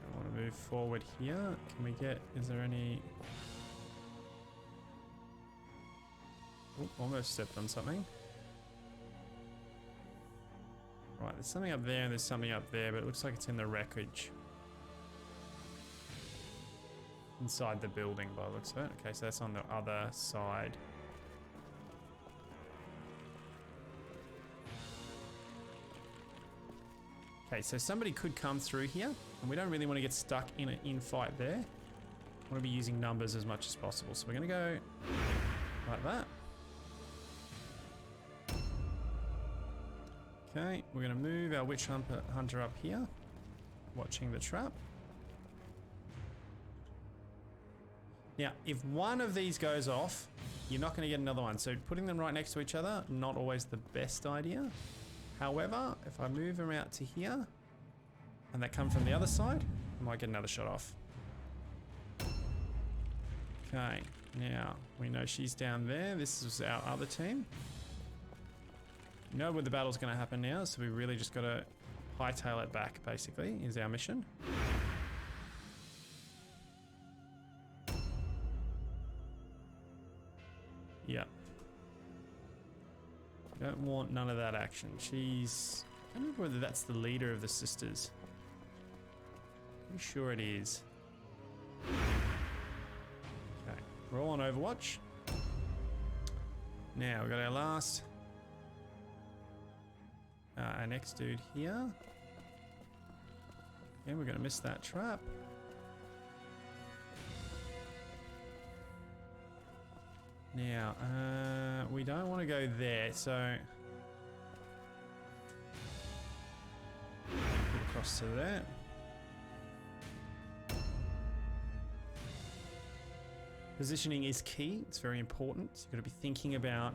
I want to move forward here. Can we get... Is there any... Ooh, almost stepped on something. Right, there's something up there and there's something up there, but it looks like it's in the wreckage. Inside the building by the looks of it. Okay, so that's on the other side. Okay, so somebody could come through here, and we don't really want to get stuck in an infight there. We want to be using numbers as much as possible. So we're going to go like that. Okay, we're going to move our witch hunter up here, watching the trap. Now, if one of these goes off, you're not going to get another one. So putting them right next to each other, not always the best idea. However, if I move them out to here, and they come from the other side, I might get another shot off. Okay, now we know she's down there. This is our other team. We know where the battle's going to happen now, so we really just got to hightail it back, basically, is our mission. Yeah. Don't want none of that action. She's... I don't remember whether that's the leader of the sisters. Pretty sure it is. Okay, we're all on Overwatch. Now, we've got our last... our next dude here. Again, we're going to miss that trap. Now, we don't want to go there, so... Put across to there. Positioning is key. It's very important. You've got to be thinking about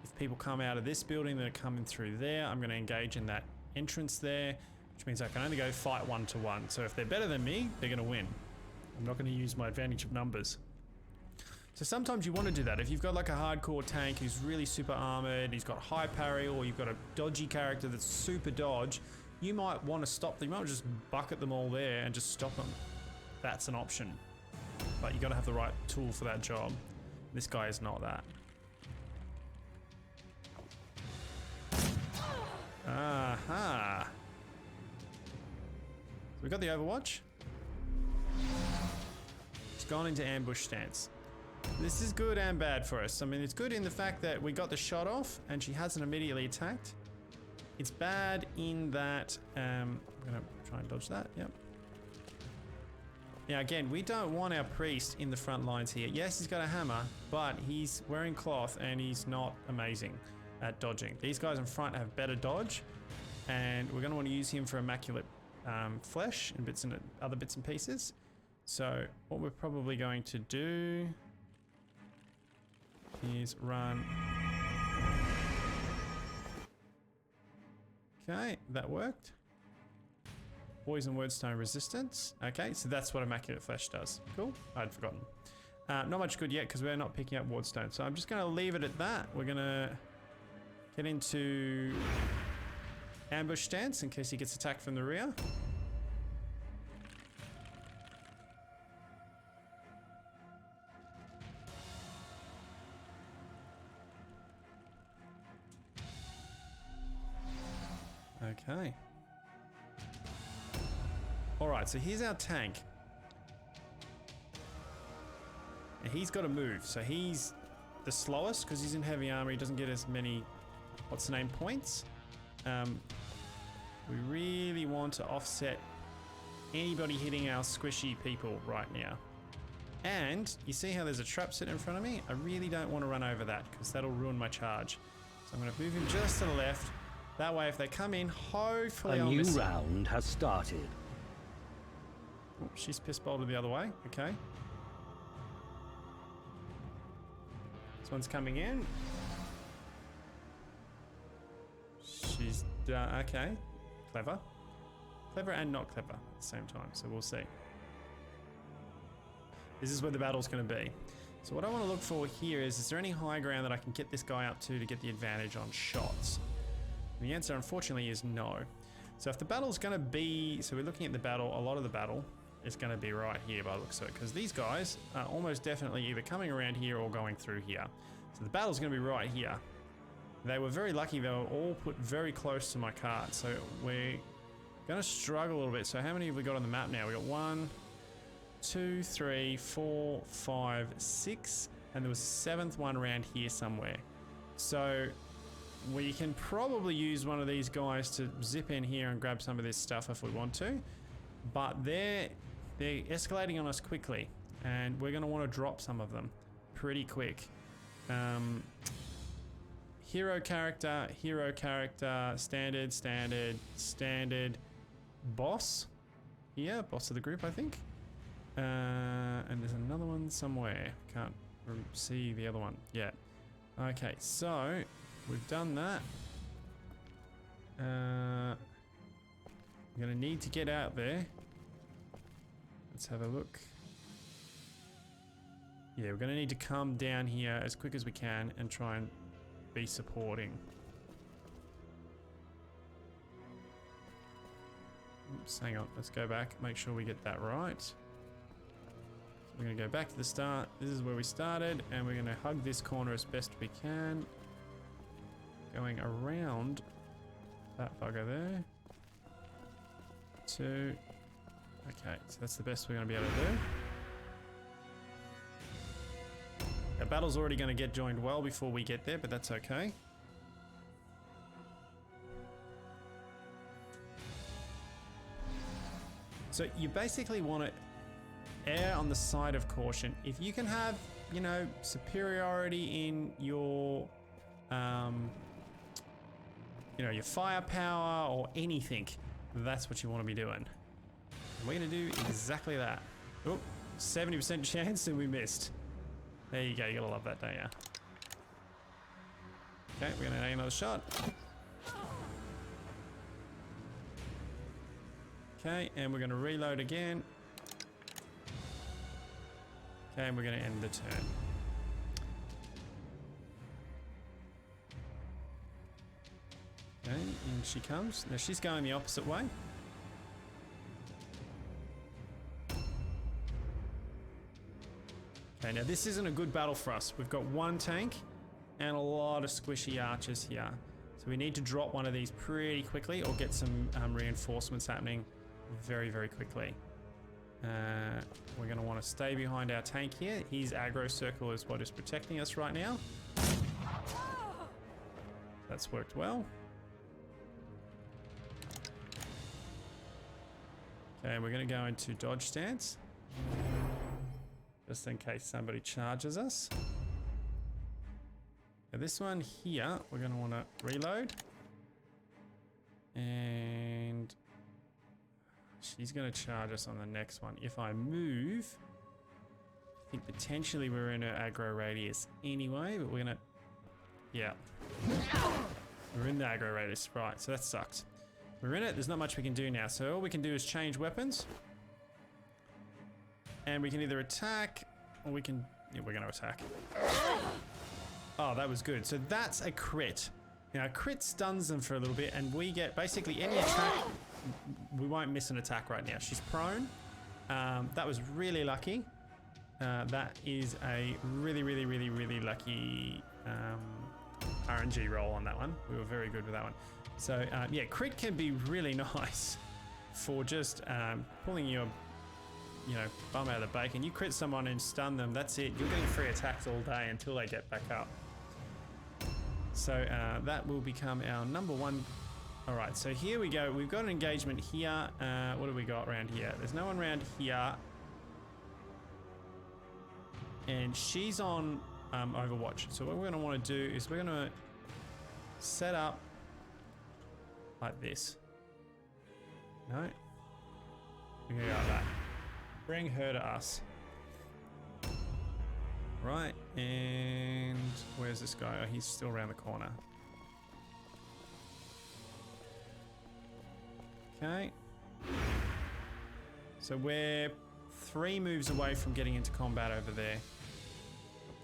if people come out of this building, they're coming through there. I'm going to engage in that entrance there, which means I can only go fight 1-to-1. So if they're better than me, they're going to win. I'm not going to use my advantage of numbers. So sometimes you want to do that. If you've got like a hardcore tank who's really super armored, he's got high parry, or you've got a dodgy character that's super dodge, you might want to stop them. You might just bucket them all there and just stop them. That's an option. But you got to have the right tool for that job. This guy is not that. Aha! So we got the Overwatch. It's gone into ambush stance. This is good and bad for us. I mean, it's good in the fact that we got the shot off and she hasn't immediately attacked. It's bad in that... I'm going to try and dodge that. Yep. Now, again, we don't want our priest in the front lines here. Yes, he's got a hammer, but he's wearing cloth and he's not amazing at dodging. These guys in front have better dodge, and we're going to want to use him for immaculate flesh and other bits and pieces. So what we're probably going to do is run. Okay, that worked. Poison wordstone resistance. Okay, so that's what immaculate flesh does. Cool. I'd forgotten. Not much good yet because we're not picking up wardstone. So I'm just going to leave it at that. We're going to get into ambush stance in case he gets attacked from the rear. Okay. Alright, so here's our tank. And he's got to move, so he's the slowest because he's in heavy armor. He doesn't get as many, what's the name, points. We really want to offset anybody hitting our squishy people right now. And you see how there's a trap sitting in front of me? I really don't want to run over that because that'll ruin my charge. So I'm going to move him just to the left. That way if they come in, hopefully I'll miss.
A new round has started.
Oh, she's piss bolted the other way. Okay. This one's coming in. She's done. Okay. Clever. Clever and not clever at the same time. So we'll see. This is where the battle's going to be. So what I want to look for here is there any high ground that I can get this guy up to get the advantage on shots? And the answer, unfortunately, is no. So if the battle's going to be... So we're looking at the battle. A lot of the battle is going to be right here by the looks of it. Because these guys are almost definitely either coming around here or going through here. So the battle's going to be right here. They were very lucky. They were all put very close to my card. So we're going to struggle a little bit. So how many have we got on the map now? We got 1, 2, 3, 4, 5, 6, and there was a 7th one around here somewhere. So we can probably use one of these guys to zip in here and grab some of this stuff if we want to, but they're escalating on us quickly, and we're going to want to drop some of them pretty quick. Hero character, standard, boss. Yeah, boss of the group, I think. And there's another one somewhere. Can't see the other one yet. Okay, so we've done that. I'm gonna need to get out there. Let's have a look. Yeah, we're gonna need to come down here as quick as we can and try and be supporting. Oops, hang on, let's go back, make sure we get that right. We're going to go back to the start. This is where we started, and we're going to hug this corner as best we can. Going around that bugger there. 2. Okay, so that's the best we're going to be able to do. Our battle's already going to get joined well before we get there, but that's okay. So you basically want to err on the side of caution. If you can have, you know, superiority in your, you know, your firepower or anything, that's what you want to be doing. And we're going to do exactly that. Oh, 70% chance and we missed. There you go, you gotta love that, don't you? Okay, we're gonna take another shot. Okay, and we're gonna reload again. Okay, and we're going to end the turn. Okay, and she comes. Now she's going the opposite way. Okay, now this isn't a good battle for us. We've got one tank and a lot of squishy archers here. So we need to drop one of these pretty quickly or get some reinforcements happening very, very quickly. We're going to want to stay behind our tank here. His aggro circle is what is protecting us right now. That's worked well. Okay, we're going to go into dodge stance. Just in case somebody charges us. Now this one here, we're going to want to reload. And she's going to charge us on the next one. If I move, I think potentially we're in her aggro radius anyway, but we're going to... Yeah. We're in the aggro radius, right, so that sucks. We're in it, there's not much we can do now. So all we can do is change weapons. And we can either attack, or we can... Yeah, we're going to attack. Oh, that was good. So that's a crit. Now, a crit stuns them for a little bit, and we get basically any attack... We won't miss an attack right now. She's prone. That was really lucky. That is a really, really, really, really lucky RNG roll on that one. We were very good with that one. So yeah, crit can be really nice for just pulling your you know, bum out of the bacon. You crit someone and stun them, that's it. You're getting free attacks all day until they get back up. So that will become our number one. All right, so here we go. We've got an engagement here. What do we got around here? There's no one around here. And she's on Overwatch. So what we're going to want to do is we're going to set up like this. No. We're going to go like that. Bring her to us. Right, and where's this guy? Oh, he's still around the corner. Okay. So we're 3 moves away from getting into combat over there.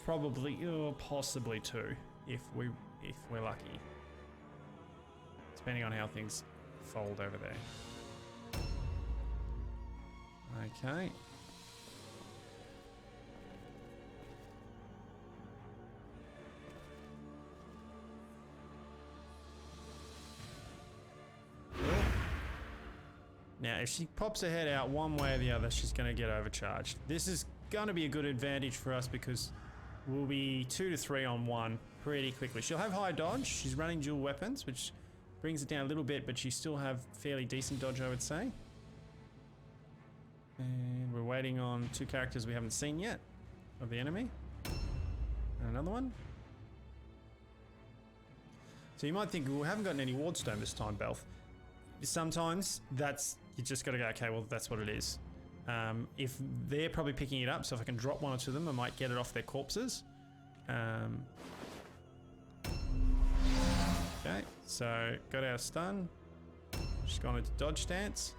Probably, possibly 2, if we're lucky. Depending on how things fold over there. Okay. Now, if she pops her head out one way or the other, she's going to get overcharged. This is going to be a good advantage for us because we'll be 2 to 3 on 1 pretty quickly. She'll have high dodge. She's running dual weapons, which brings it down a little bit, but she still have fairly decent dodge, I would say. And we're waiting on 2 characters we haven't seen yet of the enemy. And another one. So you might think, well, we haven't gotten any wardstone this time, Belth. Sometimes you just got to go, okay, well, that's what it is. If they're probably picking it up, so if I can drop 1 or 2 of them, I might get it off their corpses. Okay, so got our stun. Just gone into dodge stance.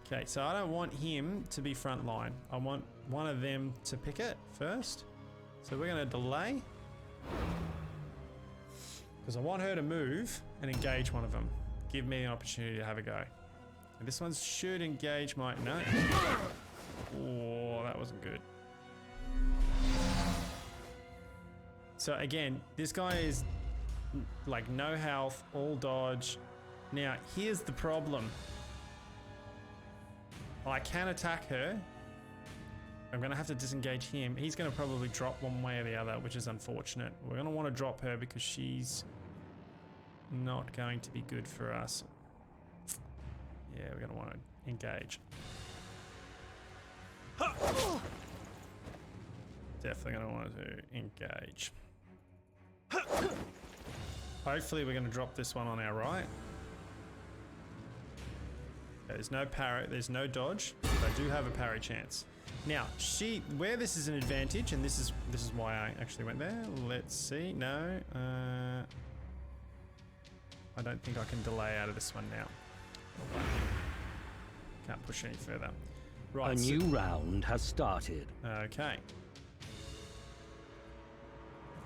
Okay, so I don't want him to be front line. I want one of them to pick it first. So we're going to delay. Because I want her to move and engage one of them. Give me an opportunity to have a go. And this one should engage my... No. Oh, that wasn't good. So again, this guy is like no health, all dodge. Now, here's the problem. I can attack her. I'm going to have to disengage him. He's going to probably drop one way or the other, which is unfortunate. We're going to want to drop her because she's not going to be good for us. Yeah, we're going to want to engage. Definitely going to want to engage. Hopefully we're going to drop this one on our right. There's no parry, there's no dodge, but I do have a parry chance. Now, where this is an advantage, and this is why I actually went there. Let's see. No, I don't think I can delay out of this one now. Can't push any further. Right.
A new round has started.
Okay.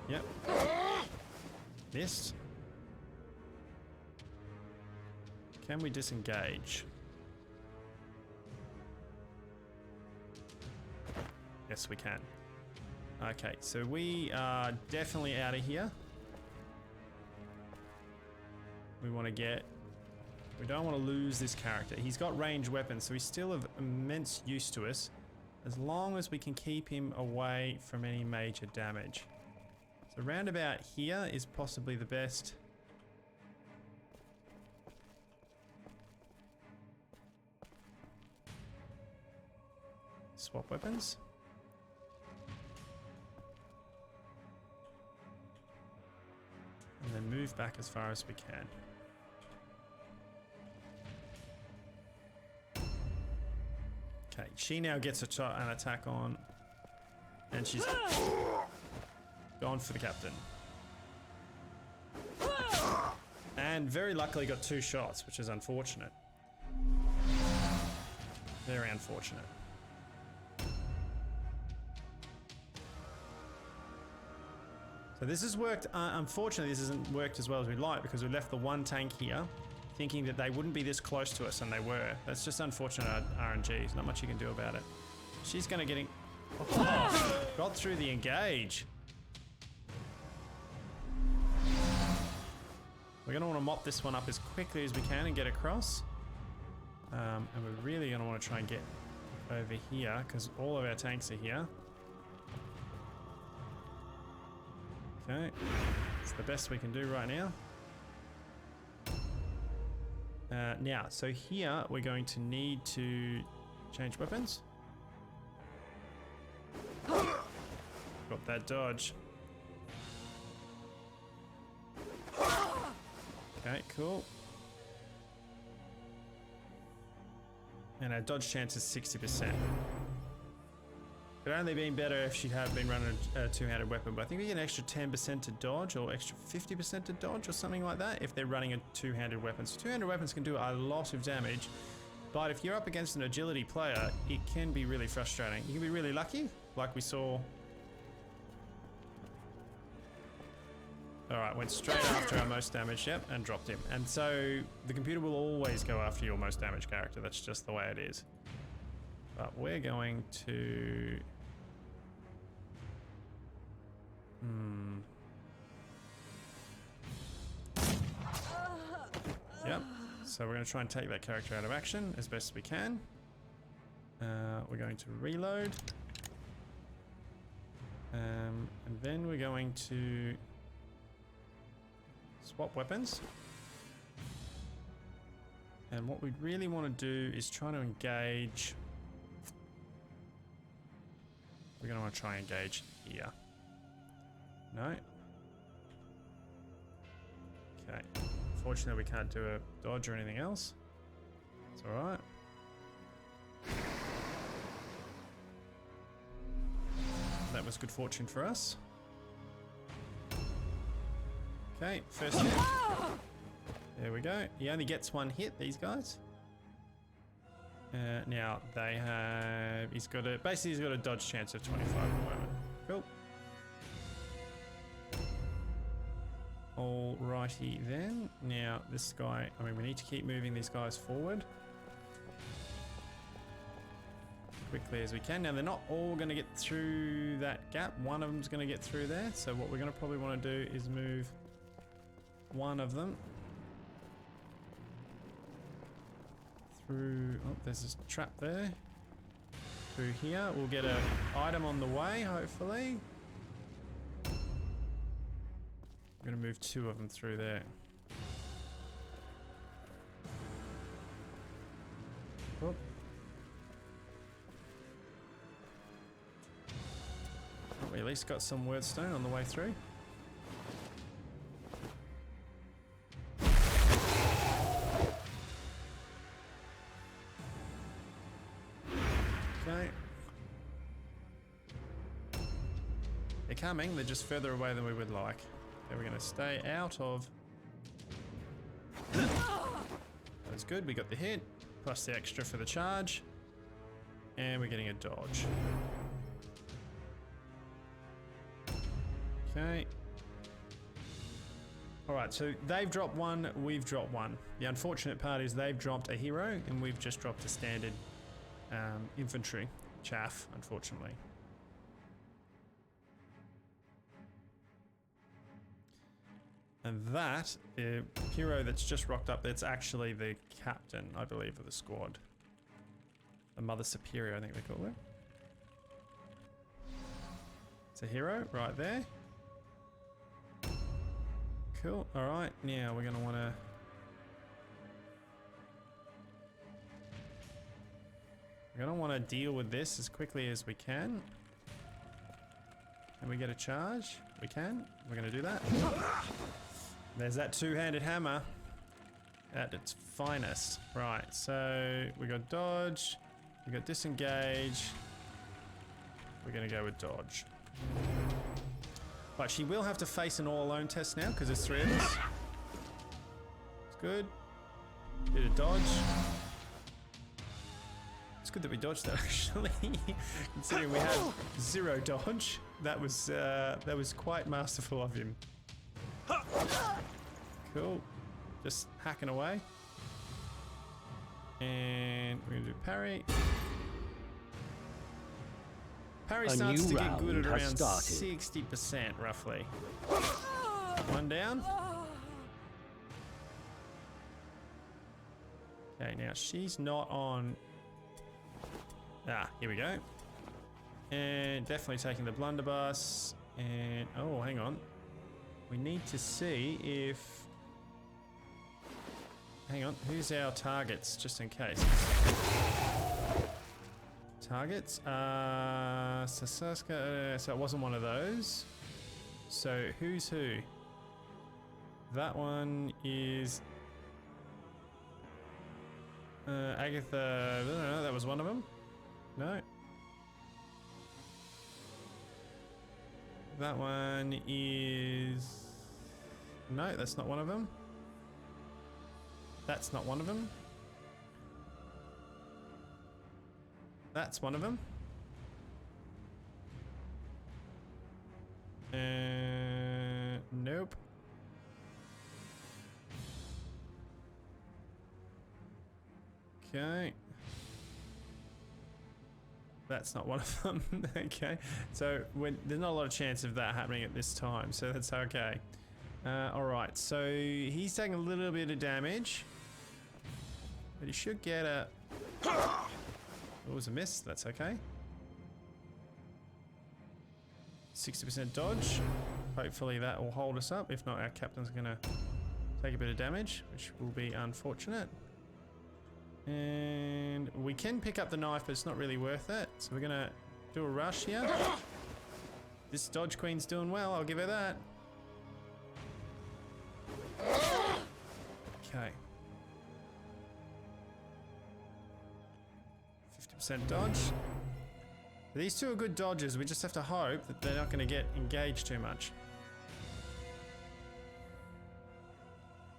Yep. Missed. Can we disengage? Yes, we can. Okay, so we are definitely out of here. We want to get... We don't want to lose this character. He's got ranged weapons, so he's still of immense use to us, as long as we can keep him away from any major damage. So round about here is possibly the best. Swap weapons. And then move back as far as we can. Okay, she now gets an attack on, and she's gone for the captain. And very luckily got 2 shots, which is unfortunate. Very unfortunate. So this has worked, unfortunately this hasn't worked as well as we'd like because we left the 1 tank here thinking that they wouldn't be this close to us, and they were. That's just unfortunate RNG. There's not much you can do about it. She's gonna get in... Oh, got through the engage. We're gonna wanna mop this one up as quickly as we can and get across. And we're really going to want to try and get over here because all of our tanks are here. Okay, it's the best we can do right now. Now, so here we're going to need to change weapons. Got that dodge. Okay, cool. And our dodge chance is 60%. Could only been better if she had been running a two-handed weapon, but I think we get an extra 10% to dodge or extra 50% to dodge or something like that if they're running a two-handed weapon. So two-handed weapons can do a lot of damage, but if you're up against an agility player, it can be really frustrating. You can be really lucky, like we saw. Alright, went straight after our most damage, yep, and dropped him. And so the computer will always go after your most damaged character, that's just the way it is. But we're going to... Yep, so we're going to try and take that character out of action as best we can. We're going to reload. And then we're going to swap weapons. And what we really want to do is try to engage. We're going to want to try and engage here. No. Okay. Fortunately, we can't do a dodge or anything else. It's alright. That was good fortune for us. Okay, first hit. There we go. He only gets one hit, these guys. Now, they have... He's got a... Basically, he's got a dodge chance of 25 at the moment. Cool. Alrighty then. Now, this guy... I mean, we need to keep moving these guys forward. Quickly as we can. Now, they're not all going to get through that gap. One of them's going to get through there. So what we're going to probably want to do is move one of them through... Oh, there's a trap there. Through here. We'll get an item on the way, hopefully. I'm going to move two of them through there. Oh. We at least got some wordstone on the way through. Okay. They're coming, they're just further away than we would like. Okay, we're going to stay out of... That's good, we got the hit, plus the extra for the charge. And we're getting a dodge. Okay. Alright, so they've dropped one, we've dropped one. The unfortunate part is they've dropped a hero and we've just dropped a standard infantry chaff, unfortunately. And that, the hero that's just rocked up, that's actually the captain, I believe, of the squad. The Mother Superior, I think they call it. It's a hero right there. Cool. All right. Now we're going to want to... We're going to want to deal with this as quickly as we can. Can we get a charge? We can. We're going to do that. There's that two-handed hammer at its finest. Right. So we got dodge. We got disengage. We're going to go with dodge. Right, she will have to face an all-alone test now because there's three of us. It's good. Bit of dodge. It's good that we dodged that actually, considering we had zero dodge. That was quite masterful of him. Cool. Just hacking away. And we're gonna do parry. Parry starts to get good at around 60% roughly. One down. Okay, now she's not on... Ah, here we go. And definitely taking the blunderbuss. And, oh, hang on. We need to see if... Hang on, who's our targets, just in case? Targets? Sasaska, so it wasn't one of those. So, who's who? That one is... Agatha... I don't know, that was one of them? No. That one is... No, that's not one of them. That's not one of them. That's one of them. Nope. Okay. That's not one of them. Okay. So there's not a lot of chance of that happening at this time, so that's okay. Alright, so he's taking a little bit of damage. But he should get a... It was a miss, that's okay. 60% dodge. Hopefully that will hold us up. If not, our captain's gonna take a bit of damage, which will be unfortunate. And we can pick up the knife, but it's not really worth it. So we're gonna do a rush here. This dodge queen's doing well, I'll give her that. Okay. 50% dodge. These two are good dodges, we just have to hope that they're not going to get engaged too much.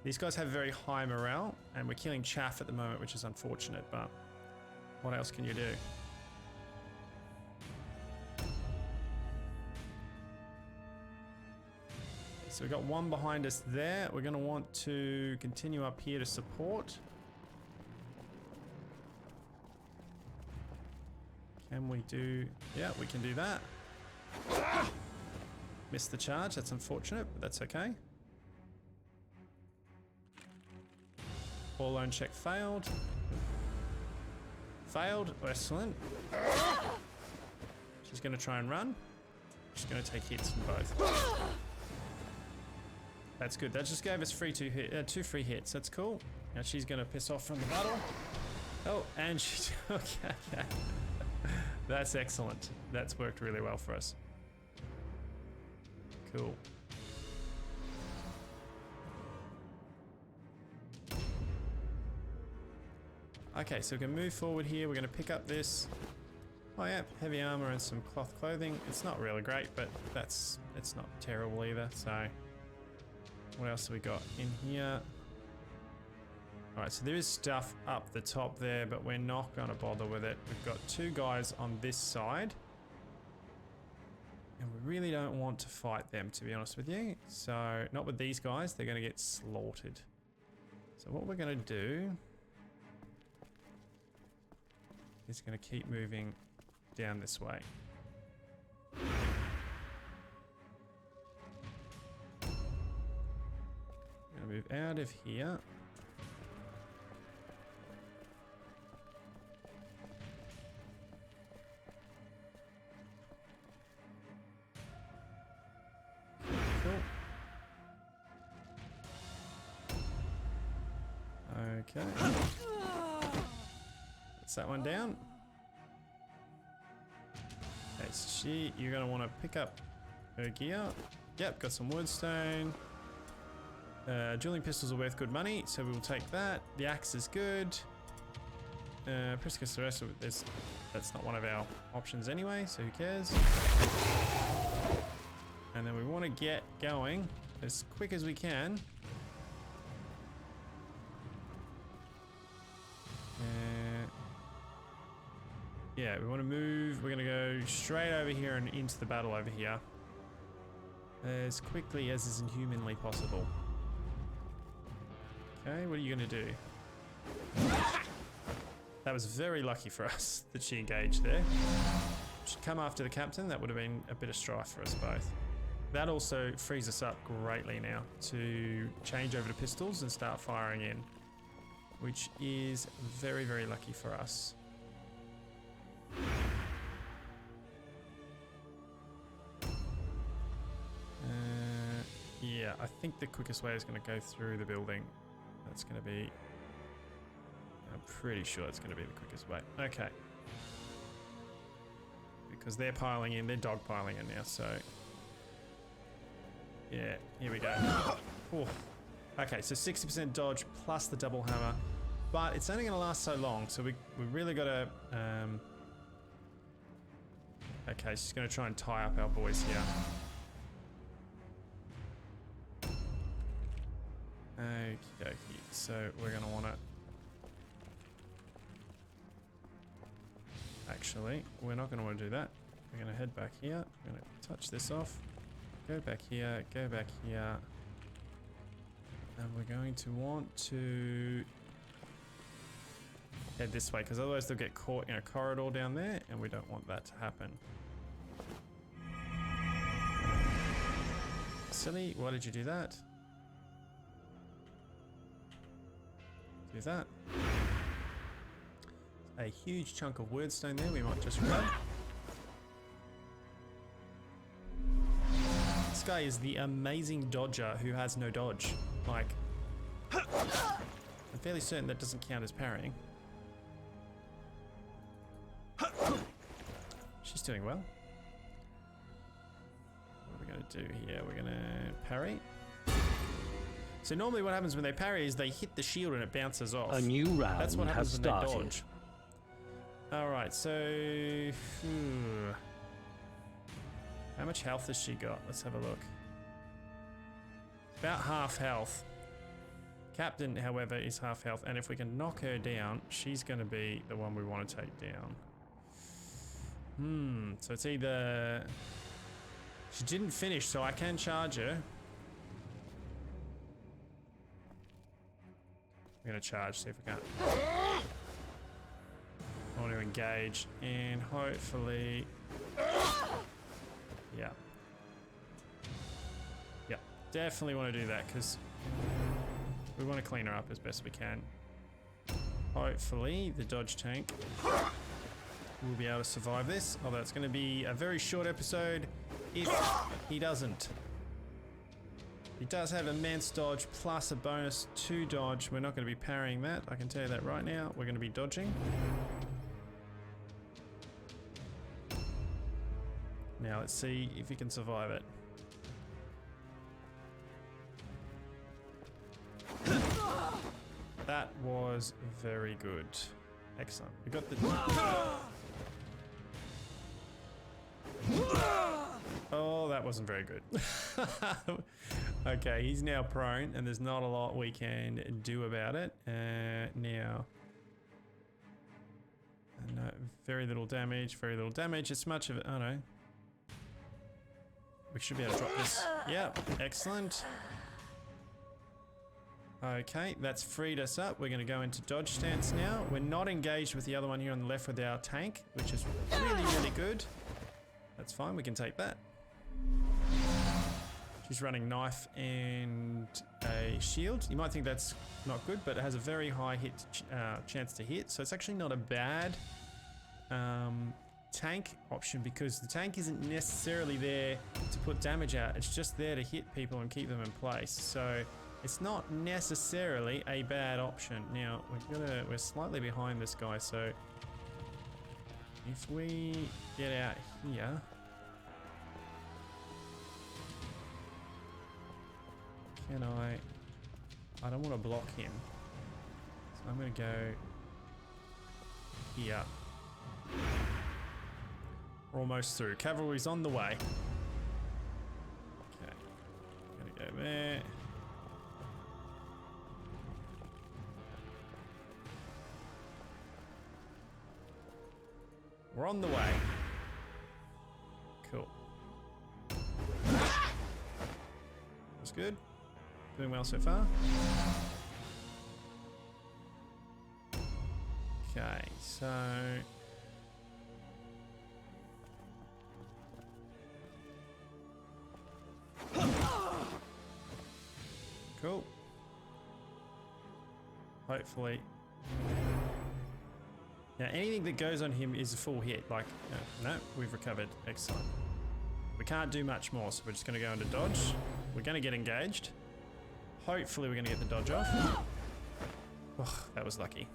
These guys have very high morale, and we're killing chaff at the moment, which is unfortunate, but what else can you do? So we've got one behind us there. We're going to want to continue up here to support. Can we do... Yeah, we can do that. Missed the charge, that's unfortunate, but that's okay. All lone check failed. Failed, excellent. She's going to try and run. She's going to take hits from both. That's good, that just gave us two free hits, that's cool. Now she's going to piss off from the battle. Oh, and she... Okay. That's excellent. That's worked really well for us. Cool. Okay, so we can move forward here. We're going to pick up this. Oh yeah, heavy armor and some cloth clothing. It's not really great, but it's not terrible either. So, what else have we got in here? Alright, so there is stuff up the top there, but we're not going to bother with it. We've got two guys on this side. And we really don't want to fight them, to be honest with you. So, not with these guys, they're going to get slaughtered. So what we're going to do is going to keep moving down this way. Going to move out of here. Okay. That's that one down. Okay, so you're going to want to pick up her gear. Yep, got some woodstone. Dueling pistols are worth good money, so we'll take that. The axe is good. Priscus Arrest, that's not one of our options anyway, so who cares? And then we want to get going as quick as we can. Yeah, we want to move. We're going to go straight over here and into the battle over here as quickly as is humanly possible. Okay, what are you going to do? That was very lucky for us that she engaged there. She'd come after the captain. That would have been a bit of strife for us both. That also frees us up greatly now to change over to pistols and start firing in. which is very, very lucky for us. Yeah, I think the quickest way is going to go through the building. That's going to be... I'm pretty sure it's going to be the quickest way. Okay. Because they're piling in, they're dogpiling in now, so... Yeah, here we go. Ooh. Okay, so 60% dodge plus the double hammer. But it's only going to last so long, so we really got to... Okay, she's going to try and tie up our boys here. Okie dokie, so we're going to want to... Actually, we're not going to want to do that. We're going to head back here. We're going to touch this off. Go back here, go back here. And we're going to want to head this way, because otherwise they'll get caught in a corridor down there, and we don't want that to happen. Silly, why did you do that? Do that. A huge chunk of wordstone there we might just grab. This guy is the amazing dodger who has no dodge. Like, I'm fairly certain that doesn't count as parrying. She's doing well. What are we going to do here? We're going to parry. So normally what happens when they parry is they hit the shield and it bounces off.
A new round
That's what happens
has
when
started.
they dodge. Alright, so... How much health has she got? Let's have a look. About half health. Captain, however, is half health, and if we can knock her down, she's going to be the one we want to take down. So it's either... She didn't finish, so I can charge her. I'm going to charge, see if we can. I want to engage, and hopefully... Yeah. Yeah, definitely want to do that, because we want to clean her up as best we can. Hopefully, the dodge tank will be able to survive this, although it's going to be a very short episode if he doesn't. He does have immense dodge plus a bonus to dodge. We're not going to be parrying that, I can tell you that right now. We're going to be dodging. Now let's see if he can survive it. That was very good. Excellent. We got the... Oh, that wasn't very good. Okay, he's now prone, and there's not a lot we can do about it. Now... No, very little damage, very little damage. It's much of it... Oh no. We should be able to drop this. Yep, excellent. Okay, that's freed us up. We're going to go into dodge stance now. We're not engaged with the other one here on the left with our tank, which is really, really good. That's fine, we can take that. She's running knife and a shield. You might think that's not good, but it has a very high hit chance to hit, so it's actually not a bad tank option, because the tank isn't necessarily there to put damage out. It's just there to hit people and keep them in place. So it's not necessarily a bad option. Now we're slightly behind this guy, so if we get out here, can I don't want to block him, so I'm going to go here. We're almost through. Cavalry's on the way. Okay, gonna go there. We're on the way. Cool. That's good. Doing well so far. Okay, so... Cool. hopefully. Now anything that goes on him is a full hit. Like, no, we've recovered. Excellent. We can't do much more, so we're just going to go into dodge. We're going to get engaged. Hopefully we're going to get the dodge off. Oh, that was lucky.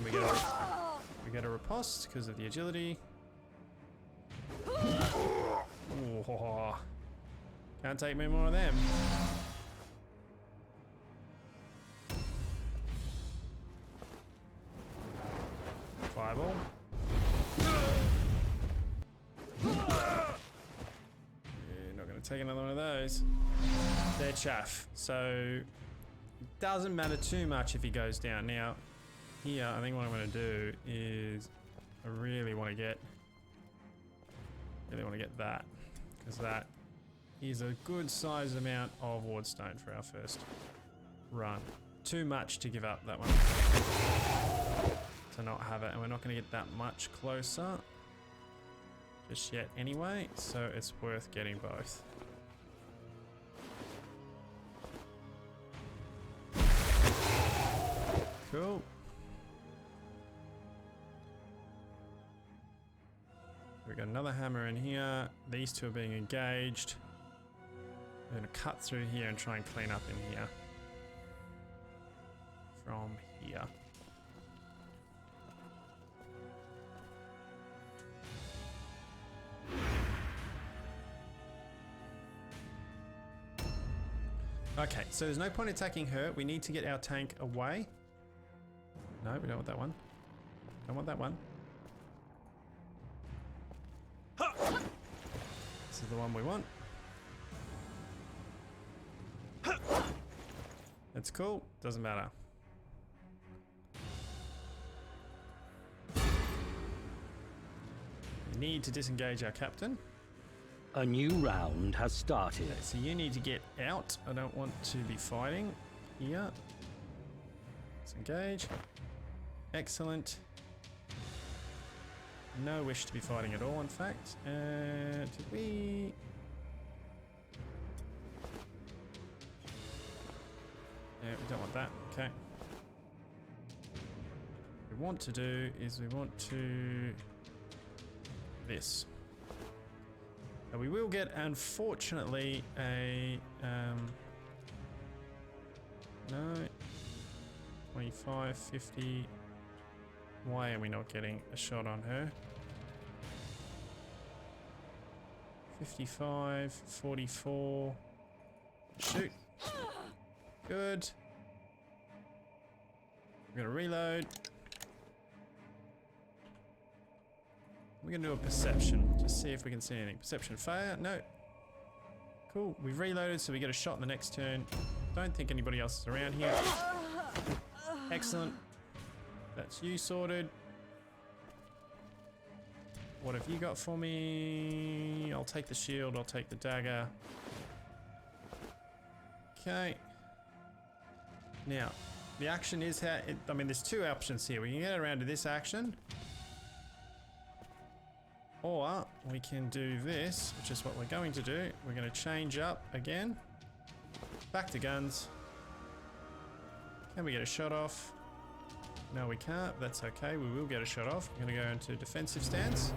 We get a riposte because of the agility. Oh, can't take many more of them. Fireball. Not going to take another one of those. They're chaff, so it doesn't matter too much if he goes down. Now, here, I think what I'm going to do is I really want to get that, because that is a good sized amount of wardstone for our first run. Too much to give up that one. To not have it, and we're not going to get that much closer just yet anyway, so it's worth getting both. Cool. We got another hammer in here. These two are being engaged. We're going to cut through here and try and clean up in here. From here. Okay, so there's no point attacking her. We need to get our tank away. No, we don't want that one. Don't want that one. This is the one we want. That's cool. Doesn't matter. We need to disengage our captain.
A new round has started.
Okay, so you need to get out. I don't want to be fighting here. Let's engage. Excellent. No wish to be fighting at all, in fact. Did we... Yeah, we don't want that. Okay. What we want to do is we want to... this. Now we will get, unfortunately, a... no. 25, 50... Why are we not getting a shot on her? 55, 44. Shoot. Good. We're gonna reload. We're gonna do a perception. Just see if we can see anything. Perception failure. No. Cool. We've reloaded, so we get a shot in the next turn. Don't think anybody else is around here. Excellent. That's you sorted. What have you got for me? I'll take the shield, I'll take the dagger. Okay. Now, the action is how... I mean, there's two options here. We can get around to this action. Or we can do this, which is what we're going to do. We're going to change up again. Back to guns. Can we get a shot off? No, we can't. That's okay. We will get a shot off. We're going to go into defensive stance.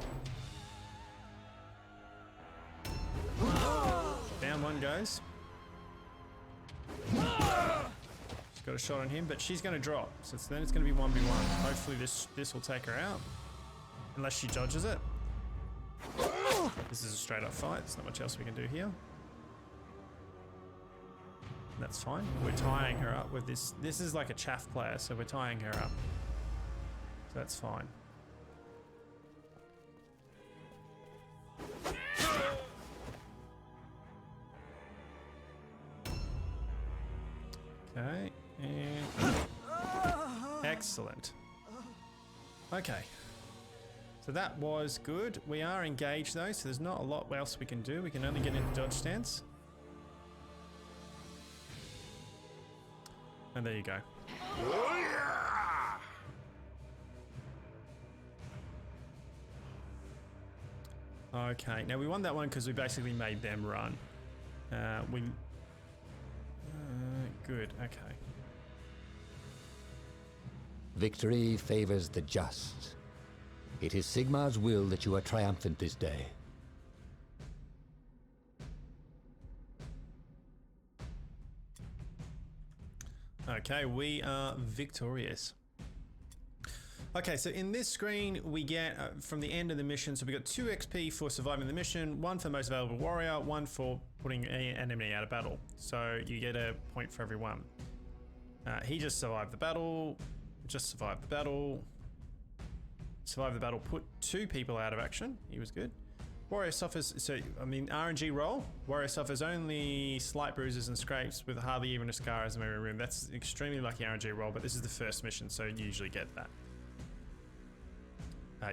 Down one goes. She's got a shot on him, but she's going to drop. So then it's going to be 1v1. Hopefully this will take her out. Unless she dodges it. This is a straight up fight. There's not much else we can do here. That's fine. We're tying her up with this. This is like a chaff player, so we're tying her up. So that's fine. Okay, and excellent. Okay. So that was good. We are engaged though, so there's not a lot else we can do. We can only get into dodge stance. And there you go. Okay, now we won that one because we basically made them run. Good, okay.
Victory favors the just. It is Sigmar's will that you are triumphant this day.
Okay, we are victorious. Okay, so in this screen we get from the end of the mission, so we got 2 XP for surviving the mission, 1 for most valuable warrior, 1 for putting an enemy out of battle. So you get a point for every one. He just survived the battle, survived the battle, put 2 people out of action. He was good. Warrior suffers, so I mean RNG roll. Warrior suffers only slight bruises and scrapes with hardly even a scar as a memory room. That's extremely lucky RNG roll, but this is the first mission, so you usually get that.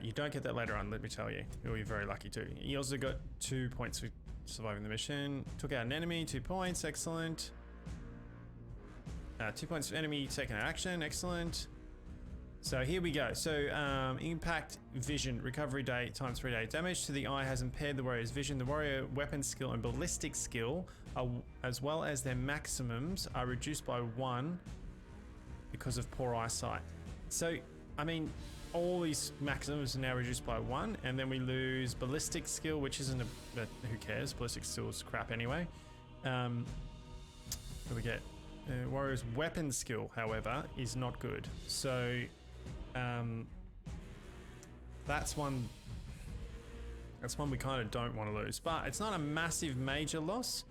You don't get that later on, let me tell you. You'll be very lucky too. He also got 2 points for surviving the mission. Took out an enemy, 2 points, excellent. 2 points for enemy taking action, excellent. So here we go. So impact vision recovery day times 3 day. Damage to the eye has impaired the warrior's vision. The warrior weapon skill and ballistic skill, as well as their maximums, are reduced by 1 because of poor eyesight. So, I mean, all these maximums are now reduced by 1, and then we lose ballistic skill, which isn't who cares? Ballistic skill is crap anyway. What we get? Warrior's weapon skill, however, is not good. So that's one we kind of don't want to lose, but it's not a massive major loss.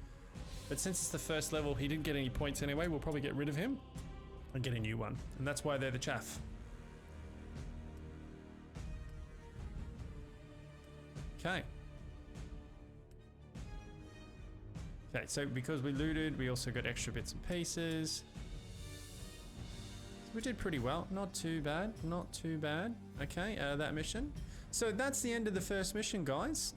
But since it's the first level, he didn't get any points anyway. We'll probably get rid of him and get a new one, and that's why they're the chaff. Okay. Okay, so because we looted, we also got extra bits and pieces. We did pretty well. Not too bad. Not too bad. Okay, that mission. So that's the end of the first mission, guys.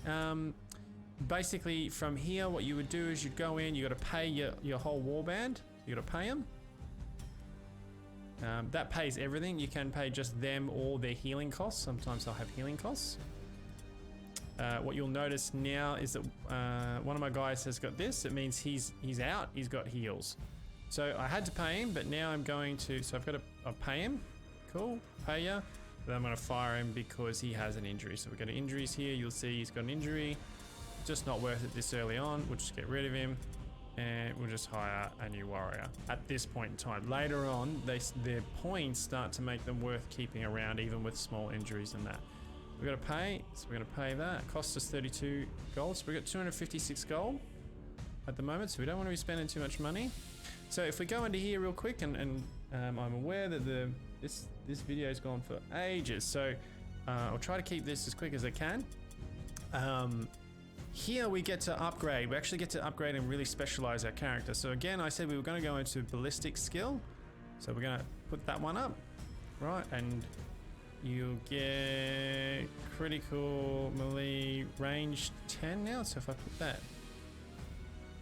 Basically, from here, what you would do is you'd go in. You got to pay your whole warband. You got to pay them. That pays everything. You can pay just them or their healing costs. Sometimes they'll have healing costs. What you'll notice now is that one of my guys has got this. It means he's out. He's got heals. So I had to pay him, but now I'm going to. So I'll pay him. Cool, pay ya. But I'm going to fire him because he has an injury. So we've got injuries here. You'll see he's got an injury. Just not worth it this early on. We'll just get rid of him, and we'll just hire a new warrior at this point in time. Later on, their points start to make them worth keeping around, even with small injuries and that. We've got to pay, so we're going to pay that. It costs us 32 gold, so we've got 256 gold at the moment, so we don't want to be spending too much money. So if we go into here real quick, and I'm aware that this video's gone for ages, so I'll try to keep this as quick as I can. Here we get to upgrade. We actually get to upgrade and really specialize our character. So again, I said we were going to go into ballistic skill, so we're going to put that one up, right? And you'll get critical melee range 10 now. So if I put that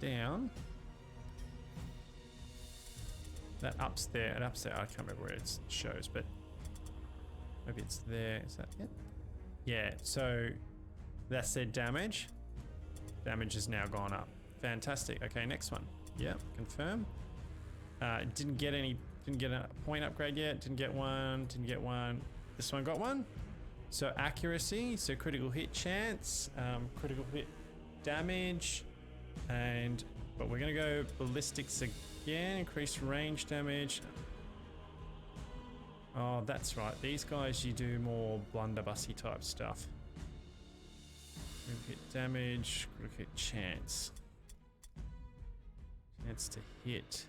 down, that ups there. It ups there. I can't remember where it shows, but maybe it's there. Is that it? Yeah. So that's their damage. Damage has now gone up. Fantastic. Okay, next one. Yep, confirm. Didn't get a point upgrade yet. Didn't get one. This one got one. So accuracy, so critical hit chance, critical hit damage, but we're gonna go ballistics again, increase range damage. Oh, that's right. These guys, you do more blunderbussy type stuff. Critical hit damage, critical hit chance. Chance to hit.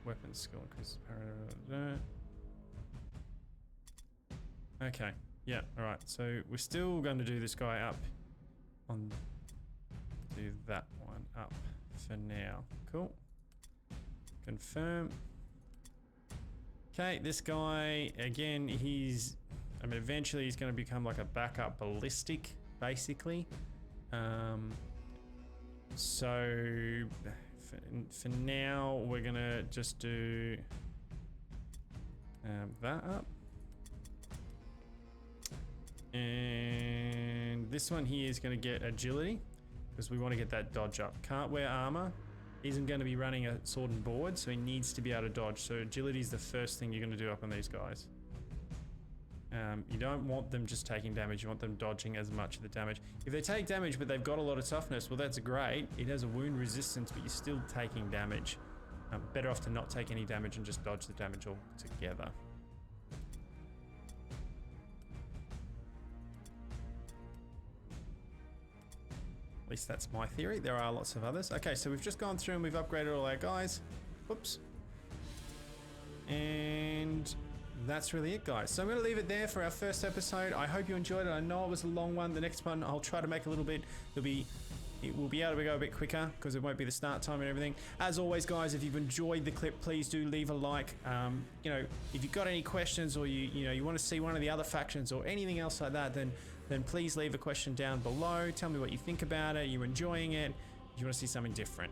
Weapon skill increases power. Okay, yeah, alright, so we're still going to do this guy up do that one up for now. Cool. Confirm. Okay, this guy, again, eventually he's going to become like a backup ballistic, basically. So for now, we're going to just do that up. And this one here is going to get agility because we want to get that dodge up. Can't wear armor. Isn't going to be running a sword and board, so he needs to be able to dodge. So agility is the first thing you're going to do up on these guys. You don't want them just taking damage, you want them dodging as much of the damage. If they take damage but they've got a lot of toughness, well that's great. It has a wound resistance, but you're still taking damage. Better off to not take any damage and just dodge the damage altogether. At least that's my theory. There are lots of others. Okay, so we've just gone through and we've upgraded all our guys. Whoops. And that's really it, guys. So I'm going to leave it there for our first episode. I hope you enjoyed it. I know it was a long one. The next one I'll try to make a little bit. It will be able to go a bit quicker because it won't be the start time and everything. As always, guys, if you've enjoyed the clip, please do leave a like. You know, if you've got any questions or you want to see one of the other factions or anything else like that, then please leave a question down below. Tell me what you think about it. Are you enjoying it? Do you want to see something different?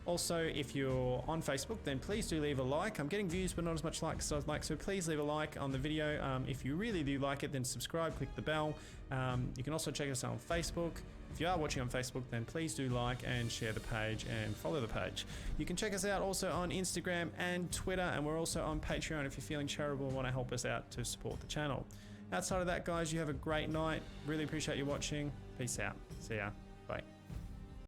Also, if you're on Facebook, then please do leave a like. I'm getting views, but not as much likes as I'd like, so please leave a like on the video. If you really do like it, then subscribe, click the bell. You can also check us out on Facebook. If you are watching on Facebook, then please do like and share the page and follow the page. You can check us out also on Instagram and Twitter, and we're also on Patreon if you're feeling charitable and want to help us out to support the channel. Outside of that, guys, you have a great night. Really appreciate you watching. Peace out. See ya. Bye.